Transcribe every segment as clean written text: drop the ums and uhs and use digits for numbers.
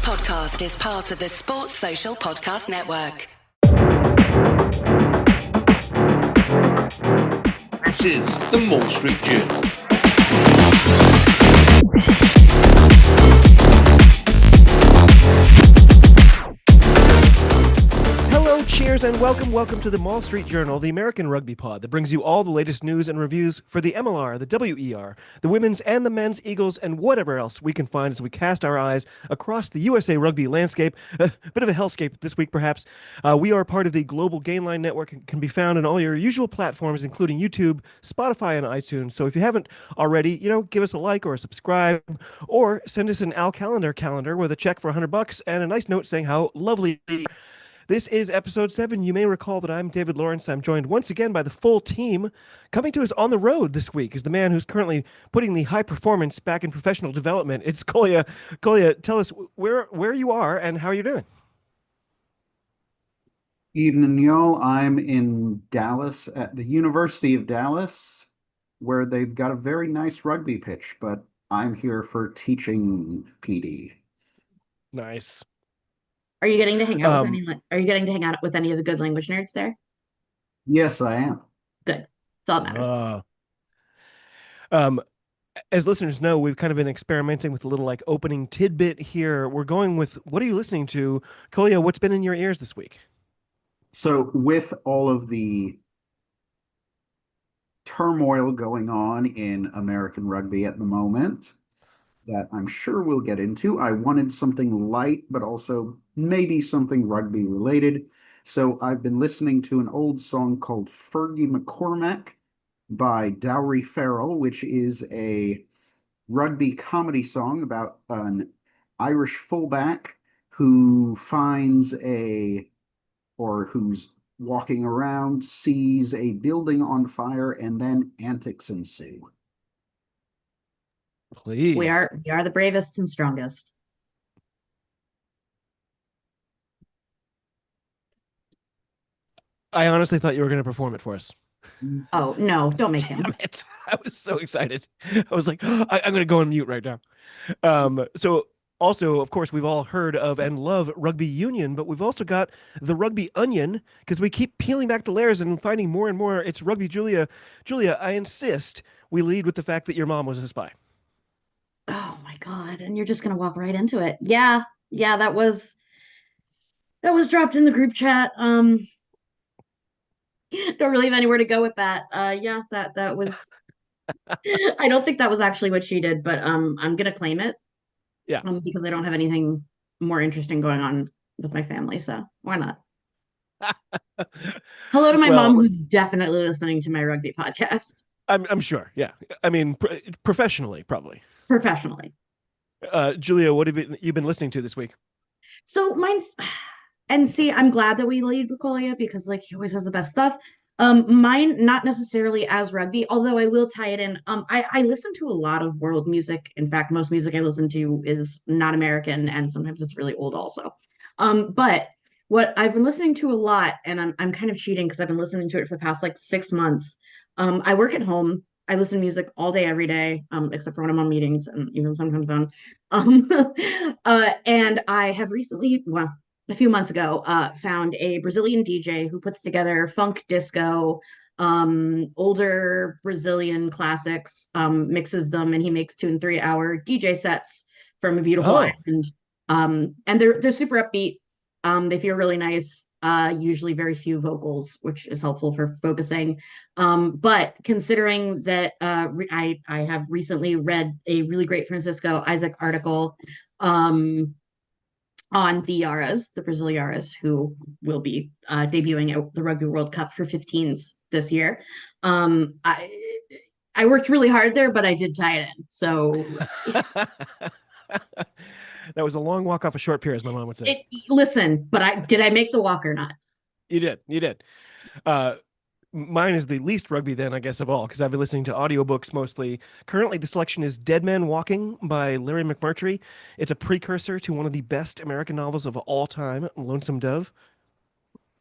podcast is part of the Sports Social Podcast Network. This is the Mall Street Journal. Hello, cheers, and welcome to the Mall Street Journal, the American Rugby pod that brings you all the latest news and reviews for the MLR, the WER, the women's and the men's Eagles, and whatever else we can find as we cast our eyes across the USA rugby landscape. A bit of a hellscape this week, perhaps. We are part of the Global Gainline Network and can be found on all your usual platforms, including YouTube, Spotify, and iTunes. So if you haven't already, give us a like or a subscribe, or send us an Al calendar with a check for $100 and a nice note saying how lovely. This is episode 7. You may recall that I'm David Lawrence. I'm joined once again by the full team. Coming to us on the road this week is the man who's currently putting the high performance back in professional development. It's Kolya. Kolya, tell us where you are and how you're doing. Evening, y'all. I'm in Dallas at the University of Dallas, where they've got a very nice rugby pitch, but I'm here for teaching PD. Nice. Are you getting to hang out with any of the good language nerds there? Yes, I am. Good. That's all that matters. As listeners know, we've kind of been experimenting with a little opening tidbit here. We're going with, what are you listening to? Kolya, what's been in your ears this week? So with all of the turmoil going on in American rugby at the moment, that I'm sure we'll get into, I wanted something light, but also maybe something rugby related. So I've been listening to an old song called Fergie McCormack by Dowry Farrell, which is a rugby comedy song about an Irish fullback who who's walking around, sees a building on fire, and then antics ensue. Please. We are the bravest and strongest. I honestly thought you were going to perform it for us. Oh, no, don't make him. Damn it. I was so excited. I was like, I'm going to go on mute right now. So also, of course, we've all heard of and love Rugby Union, but we've also got the Rugby Onion, because we keep peeling back the layers and finding more and more. It's Rugby Julia. Julia, I insist we lead with the fact that your mom was a spy. Oh my God. And you're just going to walk right into it. Yeah, that was dropped in the group chat. Don't really have anywhere to go with that. That was I don't think that was actually what she did, but I'm gonna claim it. Yeah. Because I don't have anything more interesting going on with my family, so why not? Hello to my mom, who's definitely listening to my rugby podcast. I'm sure. Yeah. I mean, professionally, probably. Professionally. Julia, what have you been listening to this week? So mine's, and see, I'm glad that we lead with Kolya because he always has the best stuff. Mine, not necessarily as rugby, although I will tie it in. I listen to a lot of world music. In fact, most music I listen to is not American, and sometimes it's really old also. But what I've been listening to a lot, and I'm kind of cheating because I've been listening to it for the past 6 months. I work at home. I listen to music all day, every day, except for when I'm on meetings and even sometimes on. And I have recently, a few months ago, found a Brazilian DJ who puts together funk, disco, older Brazilian classics, mixes them, and he makes 2 and 3 hour DJ sets from a beautiful island. And they're super upbeat. They feel really nice. Usually very few vocals, which is helpful for focusing. But considering that I have recently read a really great Francisco Isaac article on the Yaras, the Brazil Yaras, who will be debuting at the Rugby World Cup for 15s this year. I worked really hard there, but I did tie it in. So that was a long walk off a short pier, as my mom would say. Listen, but did I make the walk or not? You did. Mine is the least rugby then, I guess, of all, because I've been listening to audiobooks mostly. Currently, the selection is Dead Man Walking by Larry McMurtry. It's a precursor to one of the best American novels of all time, Lonesome Dove.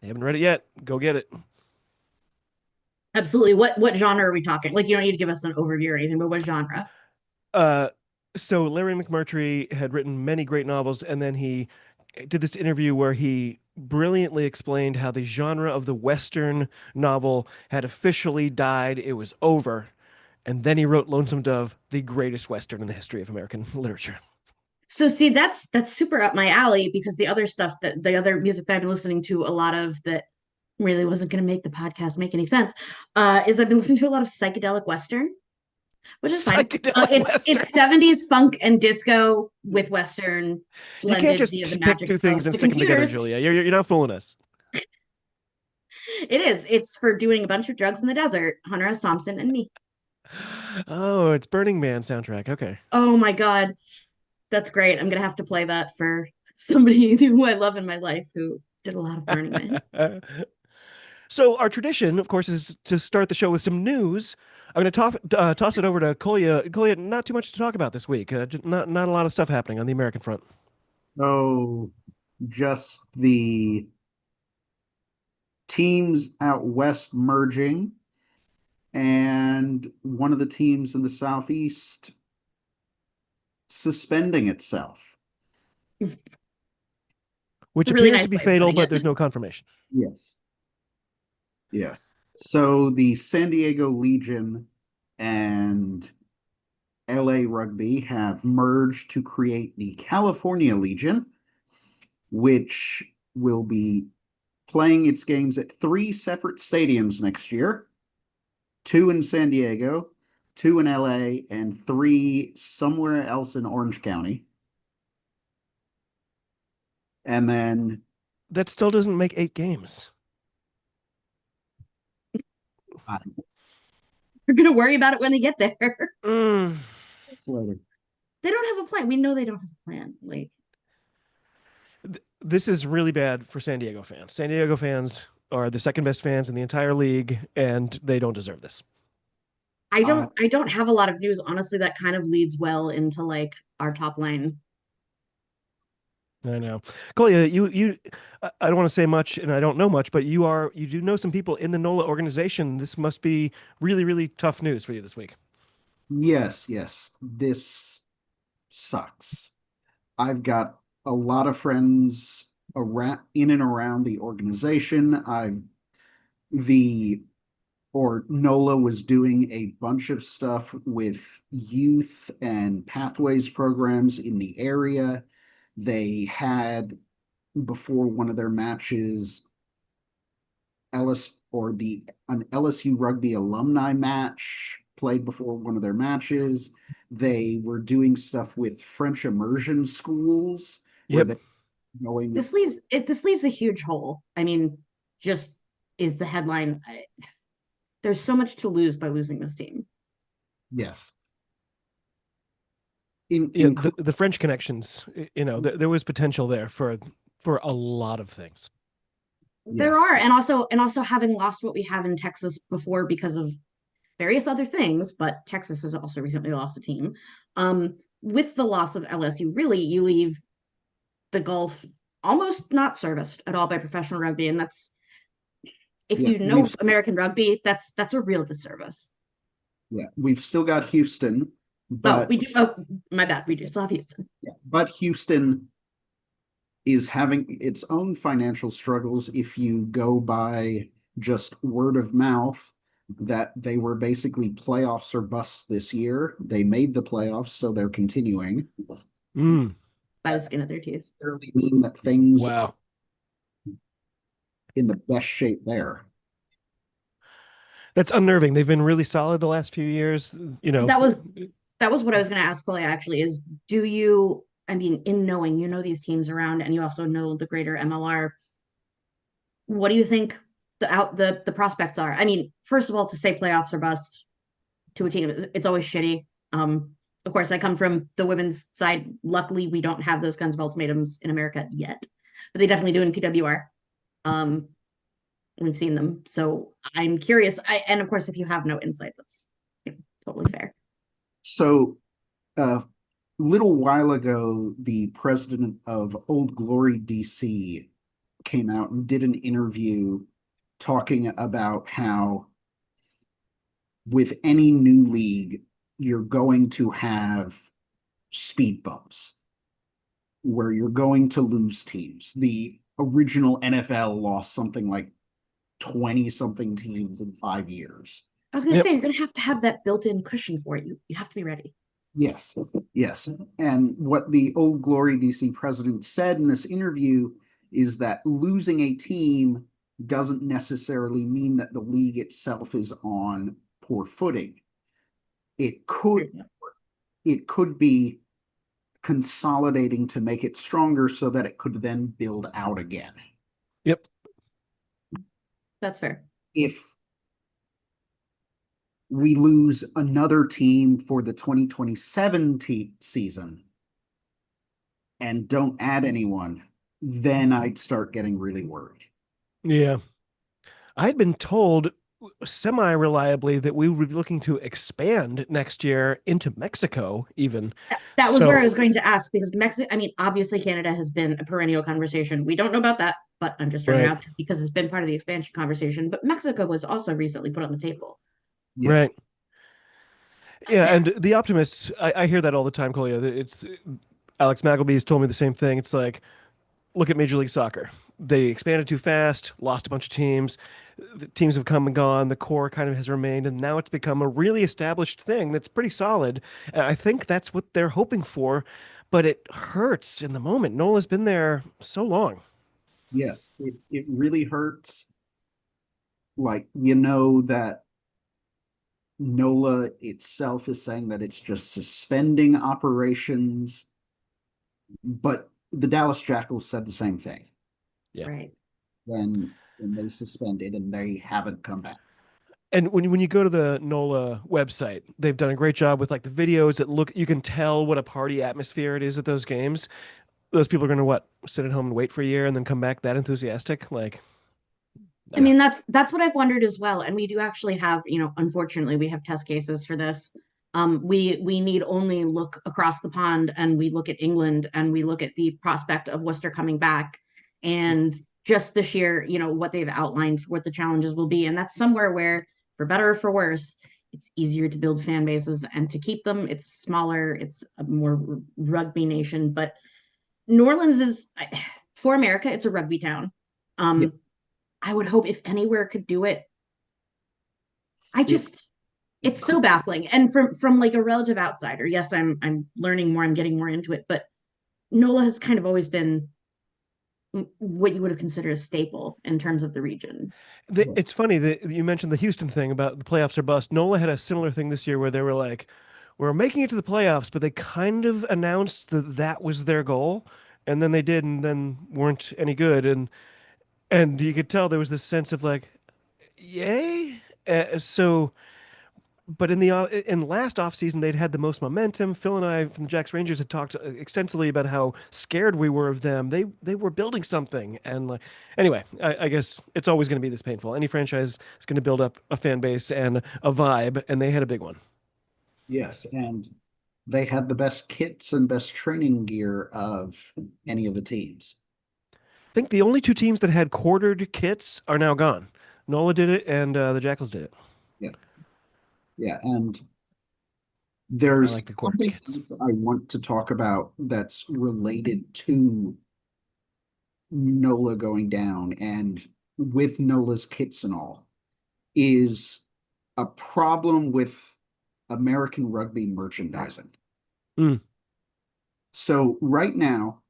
I haven't read it yet. Go get it. Absolutely. What genre are we talking? You don't need to give us an overview or anything, but what genre? So Larry McMurtry had written many great novels, and then he did this interview where he brilliantly explained how the genre of the Western novel had officially died. It was over. And then he wrote Lonesome Dove, the greatest Western in the history of American literature. So see, that's super up my alley because the other stuff that the other music that I've been listening to a lot of that really wasn't going to make the podcast make any sense is I've been listening to a lot of psychedelic Western, which is fine. Psychedelic Western. It's 70s funk and disco with Western You can't blended via the just pick magic two things of and the stick them together, computers. Julia. You're not fooling us. It is. It's for doing a bunch of drugs in the desert, Hunter S. Thompson and me. Oh, it's Burning Man soundtrack. Okay. Oh my God. That's great. I'm gonna have to play that for somebody who I love in my life who did a lot of Burning Man. So our tradition, of course, is to start the show with some news. I'm going to toss it over to Kolya. Kolya, not too much to talk about this week. Not a lot of stuff happening on the American front. Oh, just the teams out west merging, and one of the teams in the southeast suspending itself. Which It's a really appears nice to be way of fatal, putting but it. there's no confirmation. Yes. Yes. So the San Diego Legion and LA Rugby have merged to create the California Legion, which will be playing its games at 3 separate stadiums next year, 2 in San Diego, 2 in LA, and 3 somewhere else in Orange County. And then That still doesn't make 8 games. We're gonna worry about it when they get there. Mm. it's later. They don't have a plan. We know they don't have a plan. Like This is really bad for San Diego fans. San Diego fans are the second best fans in the entire league, and they don't deserve this. I don't have a lot of news. Honestly, that kind of leads well into like our top line. I know. Kolya, I don't want to say much, and I don't know much, but you do know some people in the NOLA organization. This must be really, really tough news for you this week. Yes, yes. This sucks. I've got a lot of friends around in and around the organization. The or NOLA was doing a bunch of stuff with youth and pathways programs in the area. They had before one of their matches an LSU rugby alumni match played before one of their matches. They were doing stuff with French immersion schools where Yep. they going. This leaves a huge hole. I mean, just is the headline. There's so much to lose by losing this team. Yes. Yeah, the French connections, there was potential there for a lot of things. There are, and also having lost what we have in Texas before because of various other things, but Texas has also recently lost a team. With the loss of LSU, really, you leave the Gulf almost not serviced at all by professional rugby, and that's if you know American rugby, that's a real disservice. Yeah, we've still got Houston, but we do. Oh, my bad. We do still have Houston. Yeah, but Houston is having its own financial struggles if you go by just word of mouth that they were basically playoffs or busts this year. They made the playoffs, so they're continuing. By the skin of their teeth. Necessarily mean that things Wow. are in the best shape there. That's unnerving. They've been really solid the last few years. That was what I was going to ask Clay, actually, is do you, I mean, in knowing, these teams around and you also know the greater MLR, what do you think the prospects are? I mean, first of all, to say playoffs or bust to a team, it's always shitty. Of course, I come from the women's side. Luckily, we don't have those kinds of ultimatums in America yet, but they definitely do in PWR. We've seen them. So I'm curious. And of course, if you have no insight, that's totally fair. So a little while ago, the president of Old Glory DC came out and did an interview talking about how with any new league, you're going to have speed bumps where you're going to lose teams. The original NFL lost something like 20 something teams in 5 years. I was going to Yep. say, you're going to have that built-in cushion for it. You have to be ready. Yes, yes. And what the Old Glory DC president said in this interview is that losing a team doesn't necessarily mean that the league itself is on poor footing. It could be consolidating to make it stronger so that it could then build out again. Yep. That's fair. If we lose another team for the 2027 season and don't add anyone, then I'd start getting really worried. Yeah. I had been told semi-reliably that we would be looking to expand next year into Mexico even. That was where I So, was going to ask, because Mexico, I mean, obviously Canada has been a perennial conversation. We don't know about that, but I'm just throwing it right, out there because it's been part of the expansion conversation. But Mexico was also recently put on the table. Yes. right. Yeah, and the optimists, I hear that all the time, Collier. It's Alex Maggleby's told me the same thing. It's like, look at Major League Soccer. They expanded too fast, lost a bunch of teams. The teams have come and gone. The core kind of has remained, and now it's become a really established thing that's pretty solid. And I think that's what they're hoping for, but it hurts in the moment. Nola's been there so long. Yes, it really hurts. Like, that NOLA itself is saying that it's just suspending operations, but the Dallas Jackals said the same thing Yeah. Right. when they suspended and they haven't come back. And when you go to the NOLA website, they've done a great job with like the videos that look, you can tell what a party atmosphere it is at those games. Those people are going to what, sit at home and wait for a year and then come back that enthusiastic? Like, I mean, that's what I've wondered as well. And we do actually have, unfortunately, we have test cases for this. We need only look across the pond, and we look at England, and we look at the prospect of Worcester coming back, and just this year, what they've outlined, what the challenges will be. And that's somewhere where, for better or for worse, it's easier to build fan bases and to keep them. It's smaller, it's a more rugby nation, but New Orleans is, for America, it's a rugby town. Yeah. I would hope if anywhere could do it. I It, just it it's so could, baffling. And from like a relative outsider, yes, I'm learning more, I'm getting more into it, but NOLA has kind of always been what you would have considered a staple in terms of the region. it's funny that you mentioned the Houston thing about the playoffs or bust. NOLA had a similar thing this year where they were like, we're making it to the playoffs, but they kind of announced that that was their goal. And then they did, and then weren't any good. And you could tell there was this sense of like, yay. But in last offseason, they'd had the most momentum. Phil and I from the Jacks Rangers had talked extensively about how scared we were of them. They were building something, and like anyway, I guess it's always going to be this painful. Any franchise is going to build up a fan base and a vibe, and they had a big one. yes, and they had the best kits and best training gear of any of the teams. I think the only two teams that had quartered kits are now gone. NOLA did it, and the Jackals did it. Yeah, yeah, and I there's like the quartered something kits. else I want to talk about that's related to NOLA going down and with NOLA's kits and all is a problem with American rugby merchandising. Mm. So right now,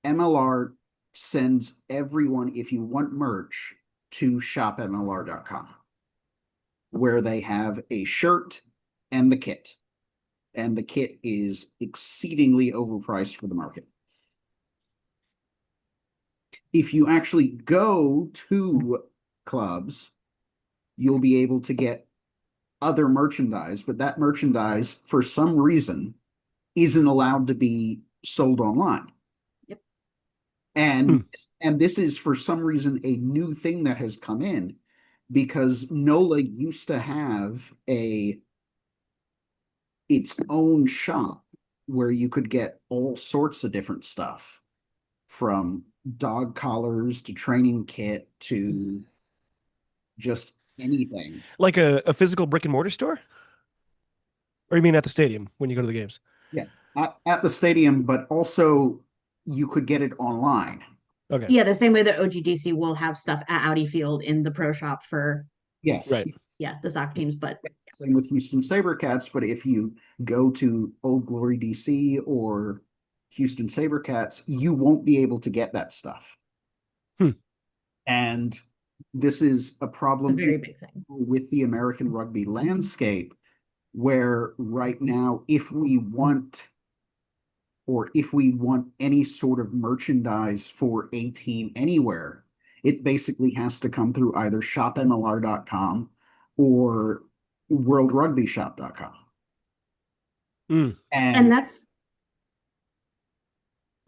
MLR sends everyone, if you want merch, to shopmlr.com, where they have a shirt and the kit. And the kit is exceedingly overpriced for the market. If you actually go to clubs, you'll be able to get other merchandise, but that merchandise, for some reason, isn't allowed to be sold online. Yep. And this is for some reason a new thing that has come in because NOLA used to have its own shop where you could get all sorts of different stuff from dog collars to training kit to just anything. Like a physical brick and mortar store? Or you mean at the stadium when you go to the games? Yeah, at the stadium, but also you could get it online. Okay. Yeah, the same way that OGDC will have stuff at Audi Field in the pro shop for, Yes, Right. yes. yeah, the soccer teams. But Same with Houston SaberCats, but if you go to Old Glory DC or Houston SaberCats, you won't be able to get that stuff. Hmm. And this is a it's a problem very big thing. with the American rugby landscape, where right now, if we want any sort of merchandise for a team anywhere, it basically has to come through either shopmlr.com or worldrugbyshop.com. Mm. And And that's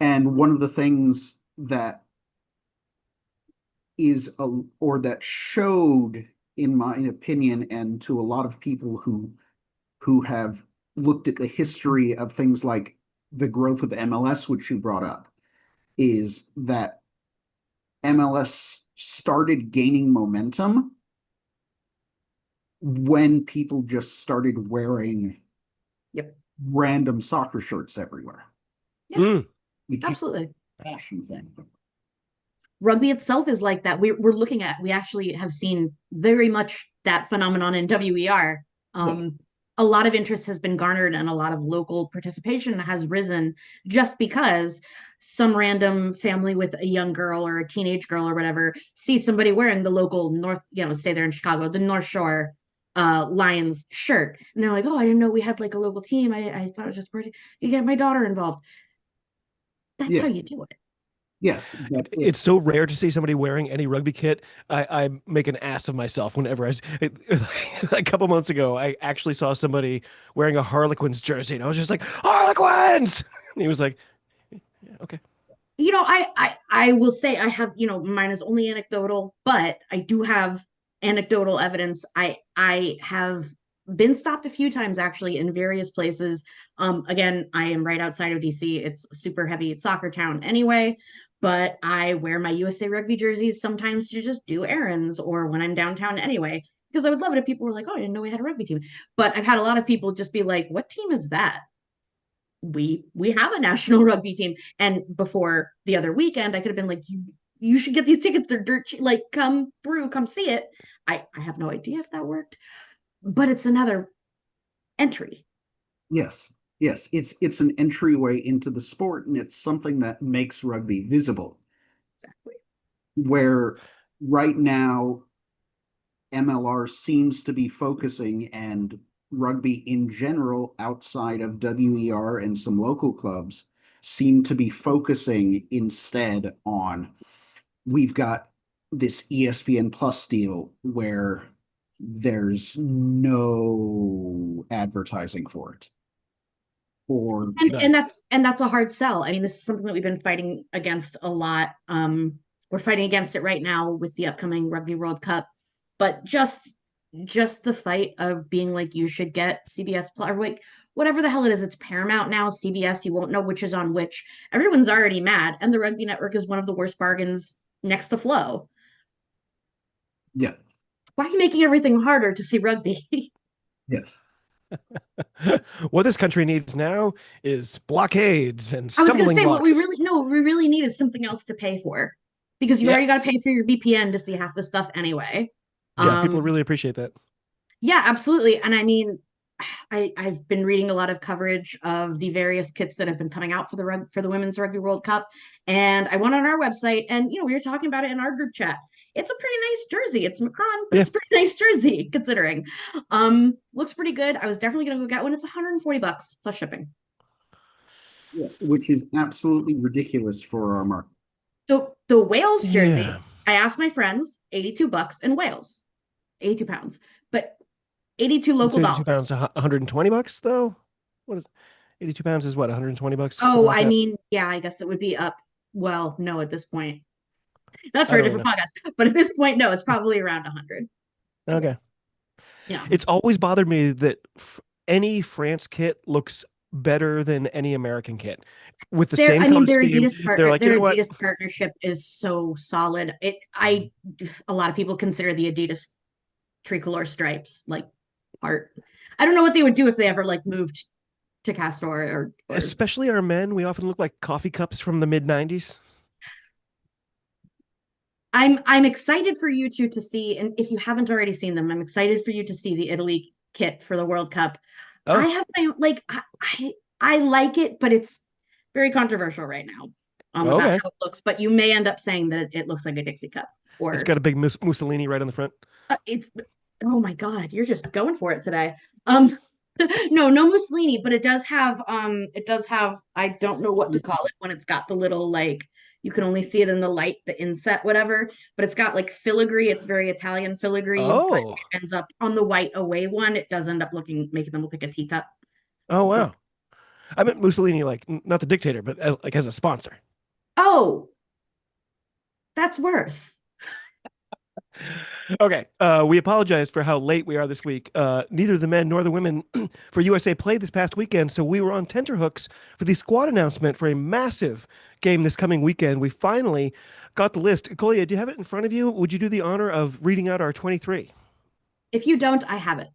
one of the things that that showed, in my opinion, and to a lot of people who have looked at the history of things like the growth of MLS, which you brought up, is that MLS started gaining momentum when people just started wearing Yep. random soccer shirts everywhere. Yeah, Mm. It became absolutely. a fashion thing. Rugby itself is like that. We're looking at, we actually have seen very much that phenomenon in WER. Yeah. A lot of interest has been garnered and a lot of local participation has risen just because some random family with a young girl or a teenage girl or whatever sees somebody wearing the local North, say they're in Chicago, the North Shore Lions shirt. And they're like, oh, I didn't know we had like a local team. I thought it was just pretty. You get my daughter involved. That's Yeah. how you do it. Yes, but It's so rare to see somebody wearing any rugby kit. I make an ass of myself whenever a couple months ago, I actually saw somebody wearing a Harlequins jersey, and I was just like, Harlequins! And he was like, yeah, okay. I will say I have, mine is only anecdotal, but I do have anecdotal evidence. I have been stopped a few times actually in various places. Again, I am right outside of DC. It's a super heavy soccer town anyway, but I wear my USA Rugby jerseys sometimes to just do errands or when I'm downtown anyway. Because I would love it if people were like, "Oh, I didn't know we had a rugby team." But I've had a lot of people just be like, "What team is that?" We have a national rugby team. And before the other weekend, I could have been like, you should get these tickets. They're dirt cheap. Like, come through, come see it. I have no idea if that worked, but it's another entry. yes, yes, it's an entryway into the sport, and it's something that makes rugby visible. Exactly. Where right now MLR seems to be focusing, and rugby in general outside of WER and some local clubs seem to be focusing instead on, we've got this ESPN Plus deal where there's no advertising for it. Or And that's a hard sell. I mean, this is something that we've been fighting against a lot. We're fighting against it right now with the upcoming Rugby World Cup, but just the fight of being like, you should get CBS Plus, or like whatever the hell it is. It's Paramount now, CBS. You won't know which is on which. Everyone's already mad, and the Rugby Network is one of the worst bargains next to Flow. yeah, Why are you making everything harder to see rugby? yes. What this country needs now is blockades and I was going to stumbling say blocks. what we really need is something else to pay for, because you already got Yes. to pay for your VPN to see half the stuff anyway. Yeah, people really appreciate that. Yeah, absolutely. And I mean, I've been reading a lot of coverage of the various kits that have been coming out for the Women's Rugby World Cup, and I went on our website, and we were talking about it in our group chat. It's a pretty nice jersey. It's Macron, but Yeah. it's a pretty nice jersey considering. Looks pretty good. I was definitely gonna go get one. It's $140 plus shipping. Yes, which is absolutely ridiculous for our market. So the Wales jersey, Yeah. I asked my friends, $82 in Wales, 82 pounds, but 82 It's local 82 pounds, dollars. $120 though? What is 82 pounds is what, $120, something Oh, like I that? mean, yeah, I guess it would be up. Well, no, at this point. That's I for a don't really different podcast. But at this point, no, it's probably around 100. know. Okay. Yeah. It's always bothered me that any France kit looks better than any American kit with the same I mean, color scheme. They're like, you their know what? Adidas partnership is so solid. A lot of people consider the Adidas tricolor stripes like art. I don't know what they would do if they ever like moved to Castor or Especially our men, we often look like coffee cups from the mid 90s. I'm excited for you two to see, and if you haven't already seen them, I'm excited for you to see the Italy kit for the World Cup. I Oh, have my like I like it, but it's very controversial right now about okay. how it looks. But you may end up saying that it looks like a Dixie cup, It's or got a big Mussolini right on the front. it's oh my God, you're just going for it today. Um, no Mussolini, but it does have I don't know what to call it when it's got the little like you can only see it in the light, the inset, whatever, but it's got like filigree. It's very Italian filigree, but Oh, it ends up on the white away one. It does end up making them look like a teacup. oh But wow. I meant Mussolini, like not the dictator, but like as a sponsor. oh, that's worse. Okay, we apologize for how late we are this week. Neither the men nor the women for USA played this past weekend, so we were on tenterhooks for the squad announcement for a massive game this coming weekend. We finally got the list. Collier, do you have it in front of you? Would you do the honor of reading out our 23? If you don't, I have it.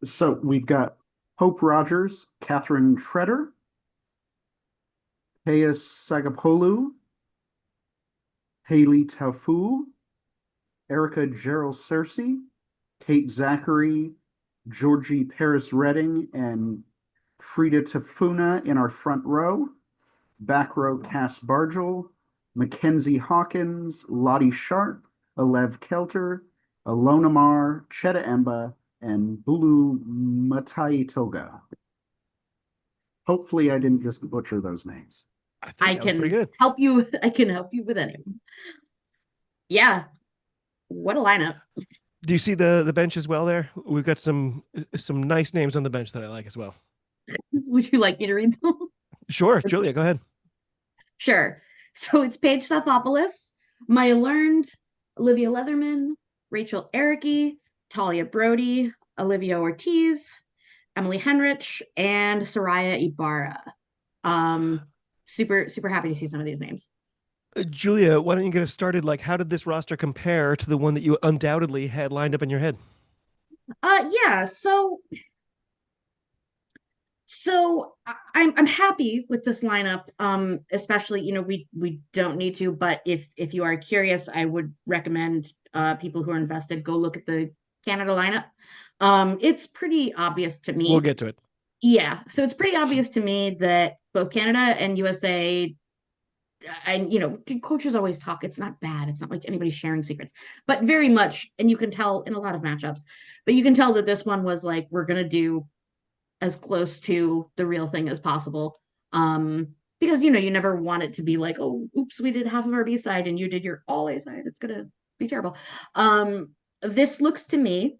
So we've got Hope Rogers, Catherine Treader, Teas Sagapoulou, Haley Tafu, Erica Gerald Cersei, Kate Zachary, Georgie Paris Redding, and Frida Tafuna in our front row. Back row, Cass Bargel, Mackenzie Hawkins, Lottie Sharp, Alev Kelter, Alona Mar, Cheta Emba, and Bulu Matai Toga. Hopefully, I didn't just butcher those names. I think I that was pretty can good. help you. I can help you with any of them. Yeah, what a lineup. Do you see the bench as well there? We've got some nice names on the bench that I like as well. Would you like me to read them? Sure, Julia, go ahead. Sure. So it's Paige Stathopoulos, Maya Learned, Olivia Leatherman, Rachel Erickey, Talia Brody, Olivia Ortiz, Emily Henrich, and Soraya Ibarra. Um, super happy to see some of these names. Julia, why don't you get us started? Like, how did this roster compare to the one that you undoubtedly had lined up in your head? Yeah, I'm happy with this lineup. Especially, we don't need to, but if you are curious, I would recommend people who are invested go look at the Canada lineup. It's pretty obvious to We'll me. get to it. Yeah, so it's pretty obvious to me that both Canada and USA, and coaches always talk. It's not bad. It's not like anybody's sharing secrets, but very much, and you can tell in a lot of matchups. But you can tell that this one was like we're gonna do as close to the real thing as possible. Because you never want it to be like, oh, oops, we did half of our B side and you did your all A side. It's gonna be terrible. This looks to me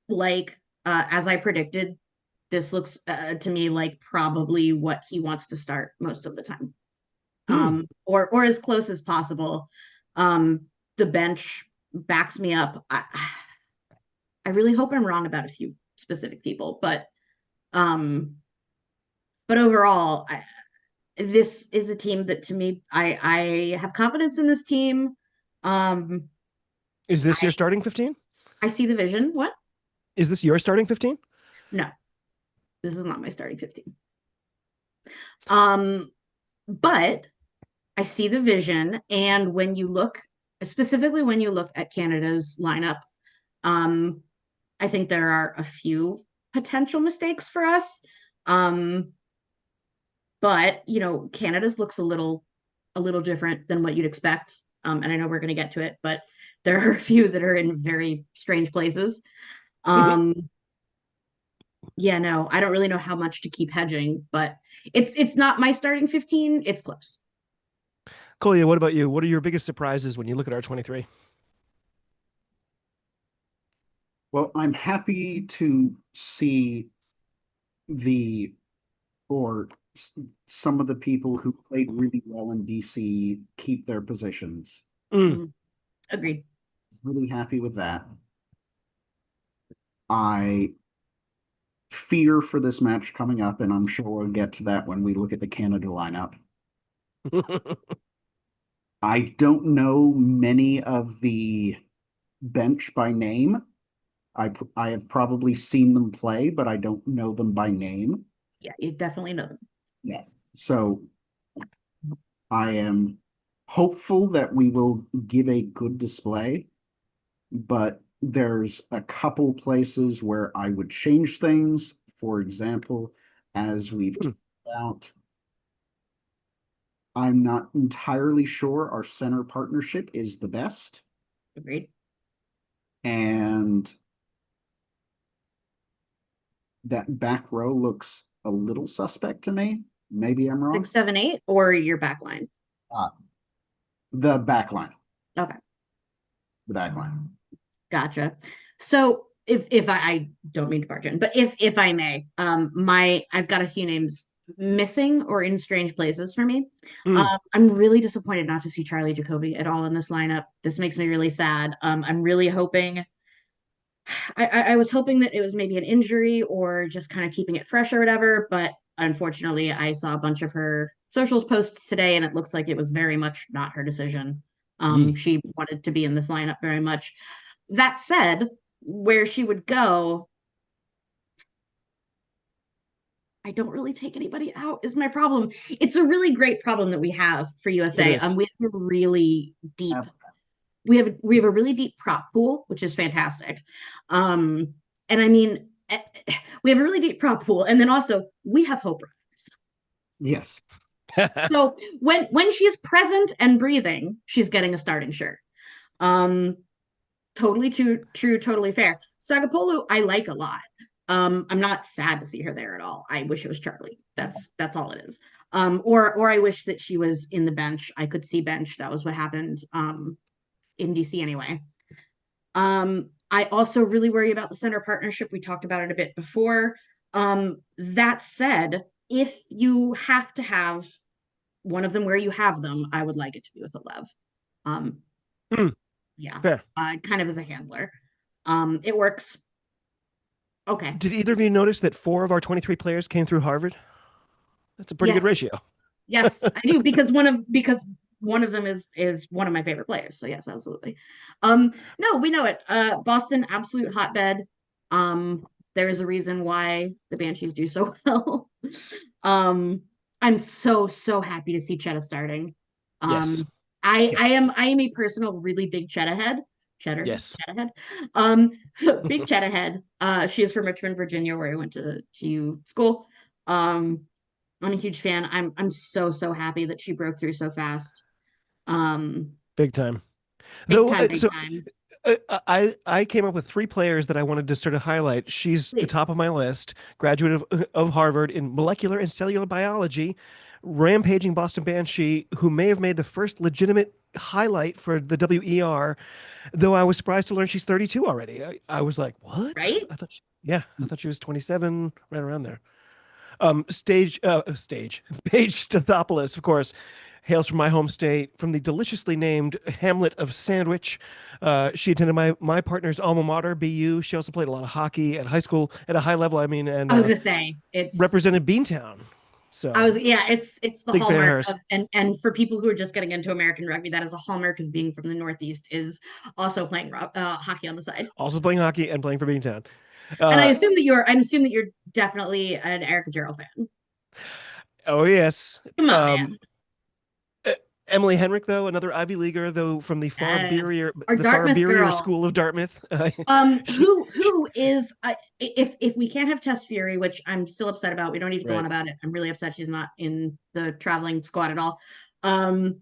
like, as I predicted, this looks to me like probably what he wants to start most of the time. Hmm. Or as close as possible. The bench backs me up. I really hope I'm wrong about a few specific people, um, but overall, this is a team that to me, I have confidence in this team. Um, Is this I your starting 15? I see the vision. What? Is this your starting 15? No, this is not my starting 15. Um, but I see the vision, and when you look, specifically when you look at Canada's lineup, um, I think there are a few potential mistakes for us. Um, but Canada's looks a little different than what you'd expect. And I know we're going to get to it, but there are a few that are in very strange places. Um, yeah, no, I don't really know how much to keep hedging, but it's not my starting 15. It's close. Collier, what about you? What are your biggest surprises when you look at our 23? Well, I'm happy to see the or some of the people who played really well in DC keep their positions. Mm. Mhm. Agreed. Really happy with that. I fear for this match coming up, and I'm sure we'll get to that when we look at the Canada lineup. I don't know many of the bench by name, I have probably seen them play, but I don't know them by name. Yeah, you definitely know them. Yeah. So I am hopeful that we will give a good display, but there's a couple places where I would change things. For example, as we've Hmm. talked about, I'm not entirely sure our center partnership is the best. Agreed. And that back row looks a little suspect to me. Maybe I'm wrong. 6, 7, 8, or your back line. Uh, the back line. Okay. The back line. Gotcha. So if I don't mean to barge in, but if I may, I've got a few names missing or in strange places for me. Hmm. I'm really disappointed not to see Charlie Jacoby at all in this lineup. This makes me really sad. I'm really hoping. I was hoping that it was maybe an injury or just kind of keeping it fresh or whatever, but unfortunately, I saw a bunch of her socials posts today, and it looks like it was very much not her decision. Yee. She wanted to be in this lineup very much. That said, where she would go, I don't really take anybody out is my problem. It's a really great problem that we have for It USA. is. We have a really deep Uh, we have a really deep prop pool, which is fantastic. And I mean, we have a really deep prop pool, and then also we have hope riders. Yes. So when she's present and breathing, she's getting a starting shirt. Um, totally true, totally fair. Sagapolu, I like a lot. I'm not sad to see her there at all. I wish it was Charlie. That's all it is. Or I wish that she was in the bench. I could see bench. That was what happened in DC anyway. I also really worry about the center partnership. We talked about it a bit before. That said, if you have to have one of them where you have them, I would like it to be with Lev. Um, Hmm. yeah, Fair. kind of as a handler. It works. Okay. Did either of you notice that 4 of our 23 players came through Harvard? That's a pretty good Yes. ratio. Yes, I do because one of them is one of my favorite players. So yes, absolutely. No, we know it. Boston, absolute hotbed. Um, there is a reason why the Banshees do so well. um, I'm so happy to see Cheddar starting. Yes. Um, I Yeah. I am a personal really big Cheddar head. Yes. Cheddar head. Um, big Cheddar head. She is from Richmond, Virginia, where I went to school. I'm a huge fan. I'm so happy that she broke through so fast. Um, Big time. big Though, time, big so time. I came up with 3 players that I wanted to sort of highlight. She's the Please, top of my list, graduate of Harvard in molecular and cellular biology, rampaging Boston Banshee, who may have made the first legitimate highlight for the WER, though I was surprised to learn she's 32 already. I was like, what? right? Yeah, I thought she was 27, right around there. Stage Paige Stathopoulos, of course, hails from my home state, from the deliciously named hamlet of Sandwich. She attended my partner's alma mater, BU. She also played a lot of hockey at high school at a high level. I mean, and I was gonna say it's. represented Beantown. I So was yeah, it's the big fan of hallmark hers. of and for people who are just getting into American rugby, that is a hallmark of being from the Northeast is also playing hockey on the side. Also playing hockey and playing for Beantown. And Uh, I assume that you're definitely an Erica Gerald fan. oh yes. Come on, Um, man. uh, Emily Henrik, though, another Ivy Leaguer, though from Yes, our the far Dartmouth beerier girl. school of Dartmouth. She, Who is if we can't have Tess Fury, which I'm still upset about, we don't need to go on right. about it. I'm really upset she's not in the traveling squad at all. Um,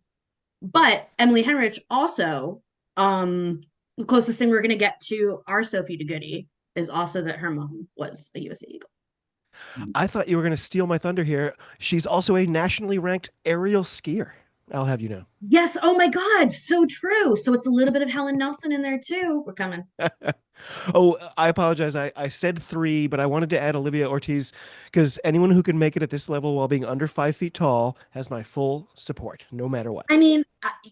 but Emily Henrich also, the closest thing we're gonna get to our Sophie DeGoody is also that her mom was a USA Eagle. I thought you were going to steal my thunder here. She's also a nationally ranked aerial skier. I'll have you know. Yes, oh my God, so true. So it's a little bit of Helen Nelson in there too. We're coming. Oh, I apologize. I said 3, but I wanted to add Olivia Ortiz because anyone who can make it at this level while being under 5 feet tall has my full support, no matter what. I mean,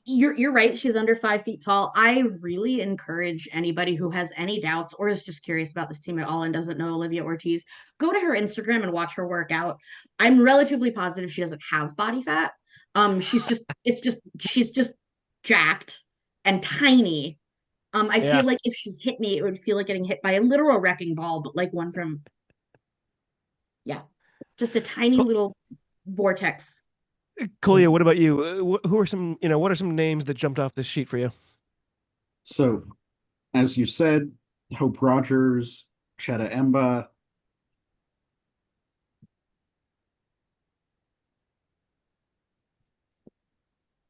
you're right. She's under 5 feet tall. I really encourage anybody who has any doubts or is just curious about this team at all and doesn't know Olivia Ortiz, go to her Instagram and watch her work out. I'm relatively positive she doesn't have body fat. She's just jacked and tiny. I Yeah. feel like if she hit me, it would feel like getting hit by a literal wrecking ball, but like one from, yeah, just a tiny little vortex. Kalia, what about you? Who are some, what are some names that jumped off this sheet for you? So, as you said, Hope Rogers, Cheta Emba,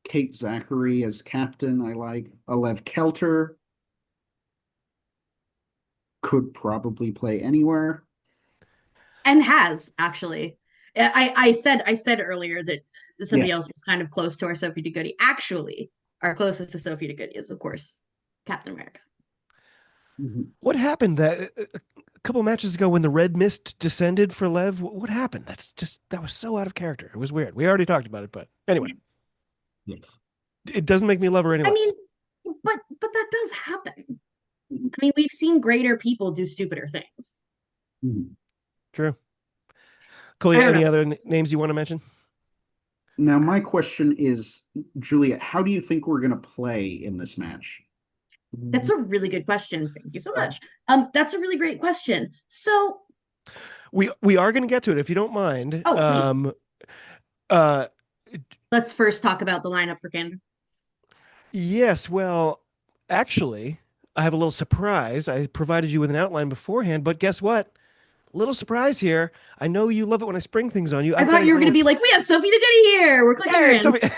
Kate Zachary as captain, I like. Alev Kelter could probably play anywhere. And has actually. I said earlier that Yeah. somebody else was kind of close to our Sophie DeGoody. Actually, our closest to Sophie DeGoody is, of course, Captain America. Mhm. What happened that a couple matches ago when the red mist descended for Lev? What happened? That was so out of character. It was weird. We already talked about it, but anyway, Yes. it doesn't make me love her any I mean, less. but that does happen. Mhm. I mean, we've seen greater people do stupider things. Mhm. True. I Kalia, don't any know. other names you want to mention? Now, my question is, Julia, how do you think we're going to play in this match? That's a really good question. Thank you so Uh, much. That's a really great question. So, We are going to get to it if you don't mind. oh, please. Uh, Let's first talk about the lineup for Canada. yes. Well, actually, I have a little surprise. I provided you with an outline beforehand, but guess what? Little surprise here. I know you love it when I spring things on you. I I've got thought a you were going little. to be like, we have Sophie DeGoody here. We're clicking her Hey, it's in. Sophie.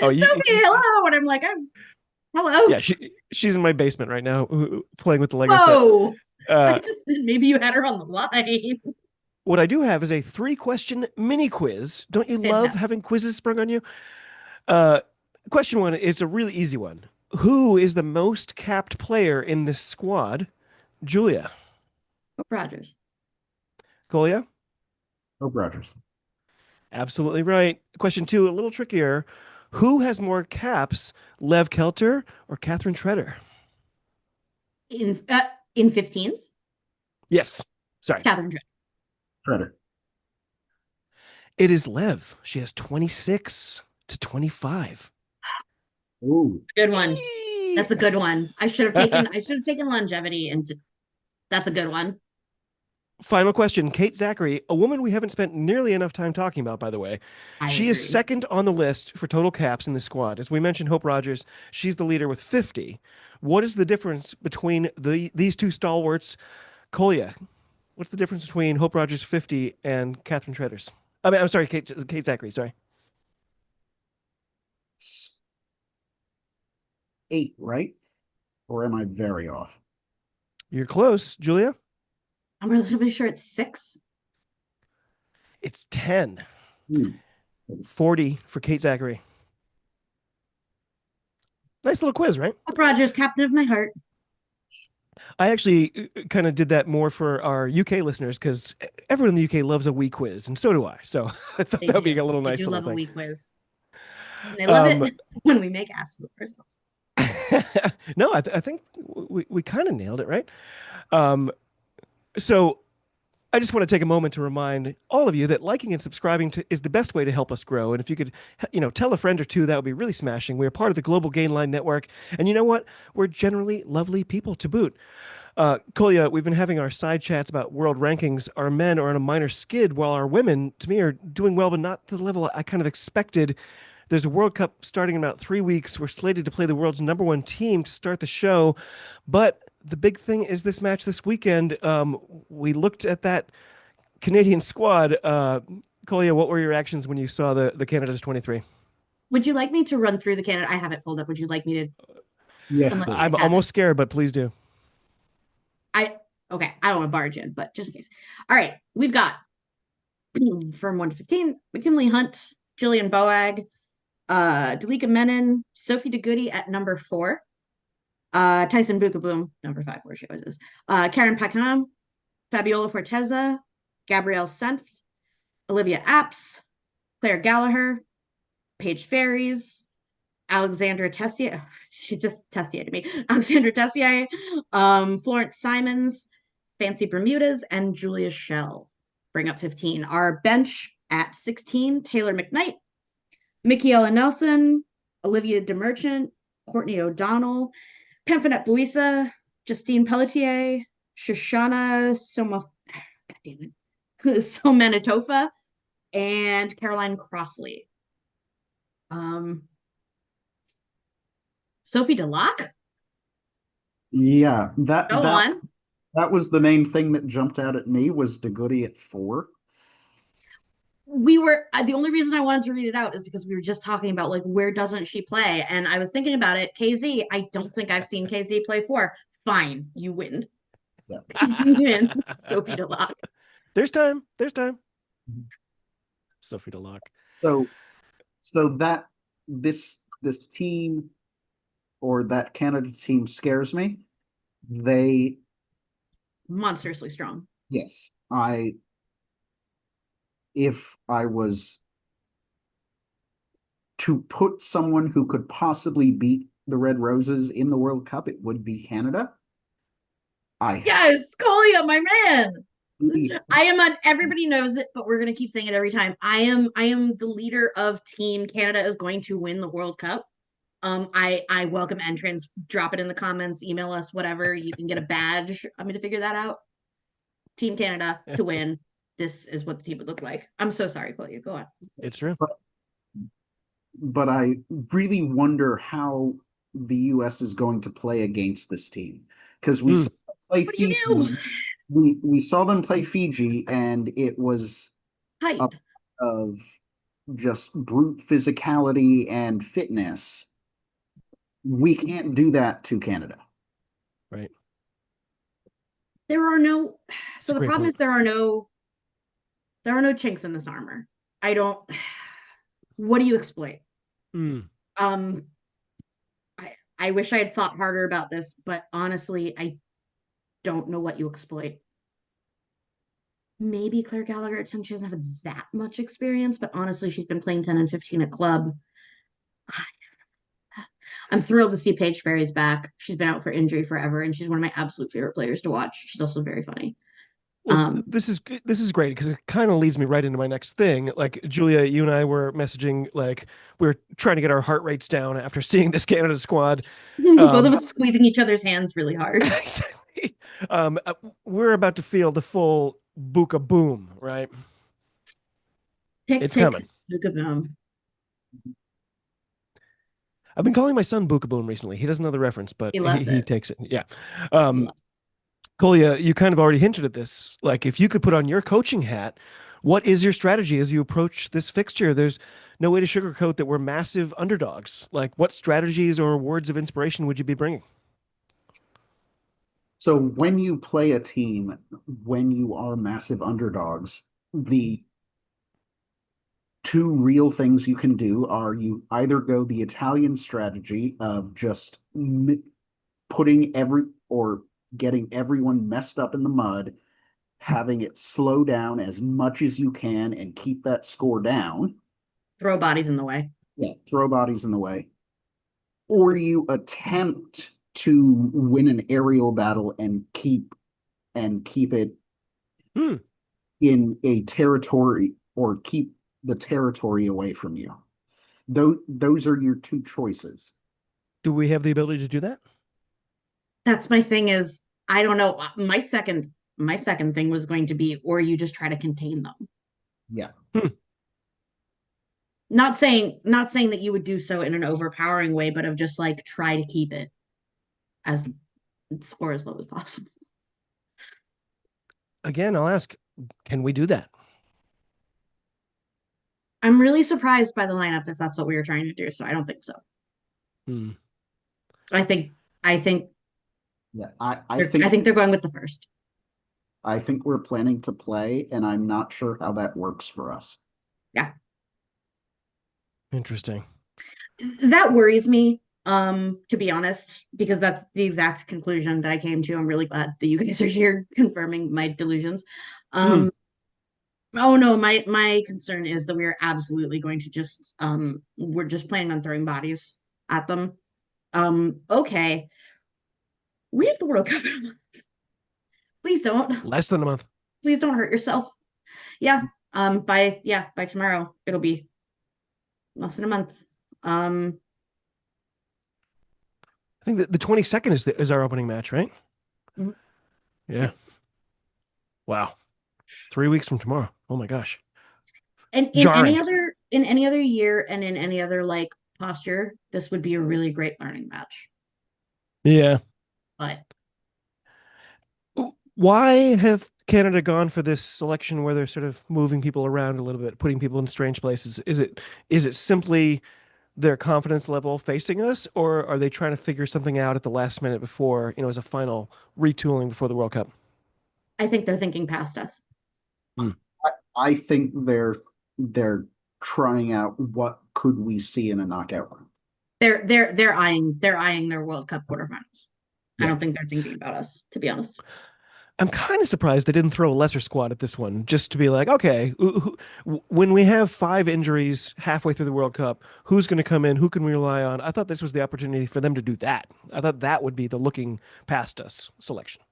Oh, Sophie, hello. And I'm like, hello. yeah, she's in my basement right now playing with the Lego set. Whoa. I Uh, just maybe you had her on the line. what I do have is a 3-question mini quiz. Don't you love Fantastic. having quizzes sprung on you? Uh, question one is a really easy one. Who is the most capped player in this squad? Julia. Rogers. Kolia? Hope Rogers. Absolutely right. Question two, a little trickier. Who has more caps, Lev Kelter or Catherine Treader? In 15s, Yes. Sorry. Catherine Drake. Shredder. It is Lev. She has 26 to 25. Ooh. Good one. Eee! That's a good one. I should have taken longevity and that's a good one. Final question. Kate Zachary, a woman we haven't spent nearly enough time talking about, by the way. I She is agree. second on the list for total caps in the squad. As we mentioned, Hope Rogers, she's the leader with 50. What is the difference between these two stalwarts? Kolya, what's the difference between Hope Rogers 50 and Catherine Treaders? I'm sorry, Kate Zachary, sorry. 8, right? Or am I very off? You're close, Julia. I'm relatively sure it's 6. It's 10. Hmm. 40 for Kate Zachary. Nice little quiz, right? Rogers, captain of my heart. I actually kind of did that more for our UK listeners because everyone in the UK loves a wee quiz, and so do I. So I thought They that would do. be a little They nice do little love a thing. wee quiz. And they love Um, it when we make asses of ourselves. no, I think we kind of nailed it, right? Um, so I just want to take a moment to remind all of you that liking and subscribing is the best way to help us grow. And if you could, tell a friend or two, that would be really smashing. We're part of the Global Gainline Network. And you know what? We're generally lovely people to boot. Kolya, we've been having our side chats about world rankings. Our men are on a minor skid, while our women, to me, are doing well, but not to the level I kind of expected. There's a World Cup starting in about 3 weeks. We're slated to play the world's #1 team to start the show. But the big thing is this match this weekend. We looked at that Canadian squad. Kolya, what were your reactions when you saw the Canada's 23? Would you like me to run through the candidate? I have it pulled up. Would you like me to? Yes, Unless you please. I'm guys have it. almost scared, but please do. Okay. I don't want to barge in, but just in case. All right. We've got from 1 to 15, McKinley Hunt, Jillian Boag, Dalika Menon, Sophie DeGoody at number 4, Tyson Bukaboom, number 5, where she always is, Karen Packham, Fabiola Forteza, Gabrielle Senft, Olivia Apps, Claire Gallagher, Paige Ferries, Alexandra Tessier. She just Tessier to me. Alexandra Tessier, Florence Simons, Fancy Bermudas, and Julia Schell. Bring up 15. Our bench at 16, Taylor McKnight, Michaela Nelson, Olivia DeMerchant, Courtney O'Donnell, Pamphonette Buisa, Justine Pelletier, Shoshana Soma, God damn it, Somanitofa, and Caroline Crossley. Sophie Delac? Yeah, Go on. that was the main thing that jumped out at me was DeGoody at 4. We were the only reason I wanted to read it out is because we were just talking about like where doesn't she play, and I was thinking about it. KZ, I don't think I've seen KZ play 4. Fine, you win. Yeah. You win, Sophie Delac. There's time. There's time. Sophie Delac. So that this team or that Canada team scares me. They Monstrously strong. Yes, if I was to put someone who could possibly beat the Red Roses in the World Cup, it would be Canada. Yes, Colia, my man. I am on, everybody knows it, but we're gonna keep saying it every time. I am the leader of Team Canada is going to win the World Cup. I welcome entrants. Drop it in the comments, email us, whatever. You can get a badge. I'm gonna figure that out. Team Canada to win. This is what the team would look like. I'm so sorry, Colia. Go on. It's true. But I really wonder how the US is going to play against this team because we saw them play What do you Fiji. We saw them play Fiji, and it was Hype. up of just brute physicality and fitness. We can't do that to Canada. Right. There are no. So a the great problem point. is there are no chinks in this armor. I don't. What do you exploit? Mm. I wish I had thought harder about this, but honestly, I don't know what you exploit. Maybe Claire Gallagher at 10. She doesn't have that much experience, but honestly, she's been playing 10 and 15 at club. I'm thrilled to see Paige Ferry's back. She's been out for injury forever, and she's one of my absolute favorite players to watch. She's also very funny. Well, this is great because it kind of leads me right into my next thing. Like Julia, you and I were messaging, like we were trying to get our heart rates down after seeing this Canada squad. Both of us squeezing each other's hands really hard. Exactly. We're about to feel the full Buka boom, right? Tick, It's tick, coming. Buka boom. I've been calling my son Buka boom recently. He doesn't know the reference, but He loves he it. takes it. Yeah. He loves it. Colia, you kind of already hinted at this. Like, if you could put on your coaching hat, what is your strategy as you approach this fixture? There's no way to sugarcoat that we're massive underdogs. Like, what strategies or words of inspiration would you be bringing? So when you play a team, when you are massive underdogs, the two real things you can do are you either go the Italian strategy of just putting or getting everyone messed up in the mud, having it slow down as much as you can and keep that score down. Throw bodies in the way. Yeah, throw bodies in the way. Or you attempt to win an aerial battle and keep it in a territory or keep the territory away from you. Those are your two choices. Do we have the ability to do that? That's my thing is, I don't know. My second thing was going to be, or you just try to contain them. Yeah. Not saying that you would do so in an overpowering way, but of just like try to keep it as score as low as possible. Again, I'll ask, can we do that? I'm really surprised by the lineup if that's what we were trying to do. So I don't think so. I think Yeah, I think they're going with the first. I think we're planning to play, and I'm not sure how that works for us. Yeah. Interesting. That worries me, to be honest, because that's the exact conclusion that I came to. I'm really glad that you guys are here confirming my delusions. Oh no, my concern is that we are absolutely going to just we're just planning on throwing bodies at them. Okay. We have the World Cup in a month. Please don't. Less than a month. Please don't hurt yourself. Yeah. By tomorrow it'll be less than a month. I think the 22nd is our opening match, right? Mhm. Yeah. Wow. 3 weeks from tomorrow. Oh my gosh. And Jarring. in any other year and in any other like posture, this would be a really great learning match. Yeah. But Why have Canada gone for this selection where they're sort of moving people around a little bit, putting people in strange places? Is it simply their confidence level facing us, or are they trying to figure something out at the last minute before, as a final retooling before the World Cup? I think they're thinking past us. Hmm. I think they're trying out what could we see in a knockout round. They're eyeing their World Cup quarterfinals. I Yeah. don't think they're thinking about us, to be honest. I'm kind of surprised they didn't throw a lesser squad at this one, just to be like, okay, when we have 5 injuries halfway through the World Cup, who's going to come in? Who can we rely on? I thought this was the opportunity for them to do that. I thought that would be the looking past us selection.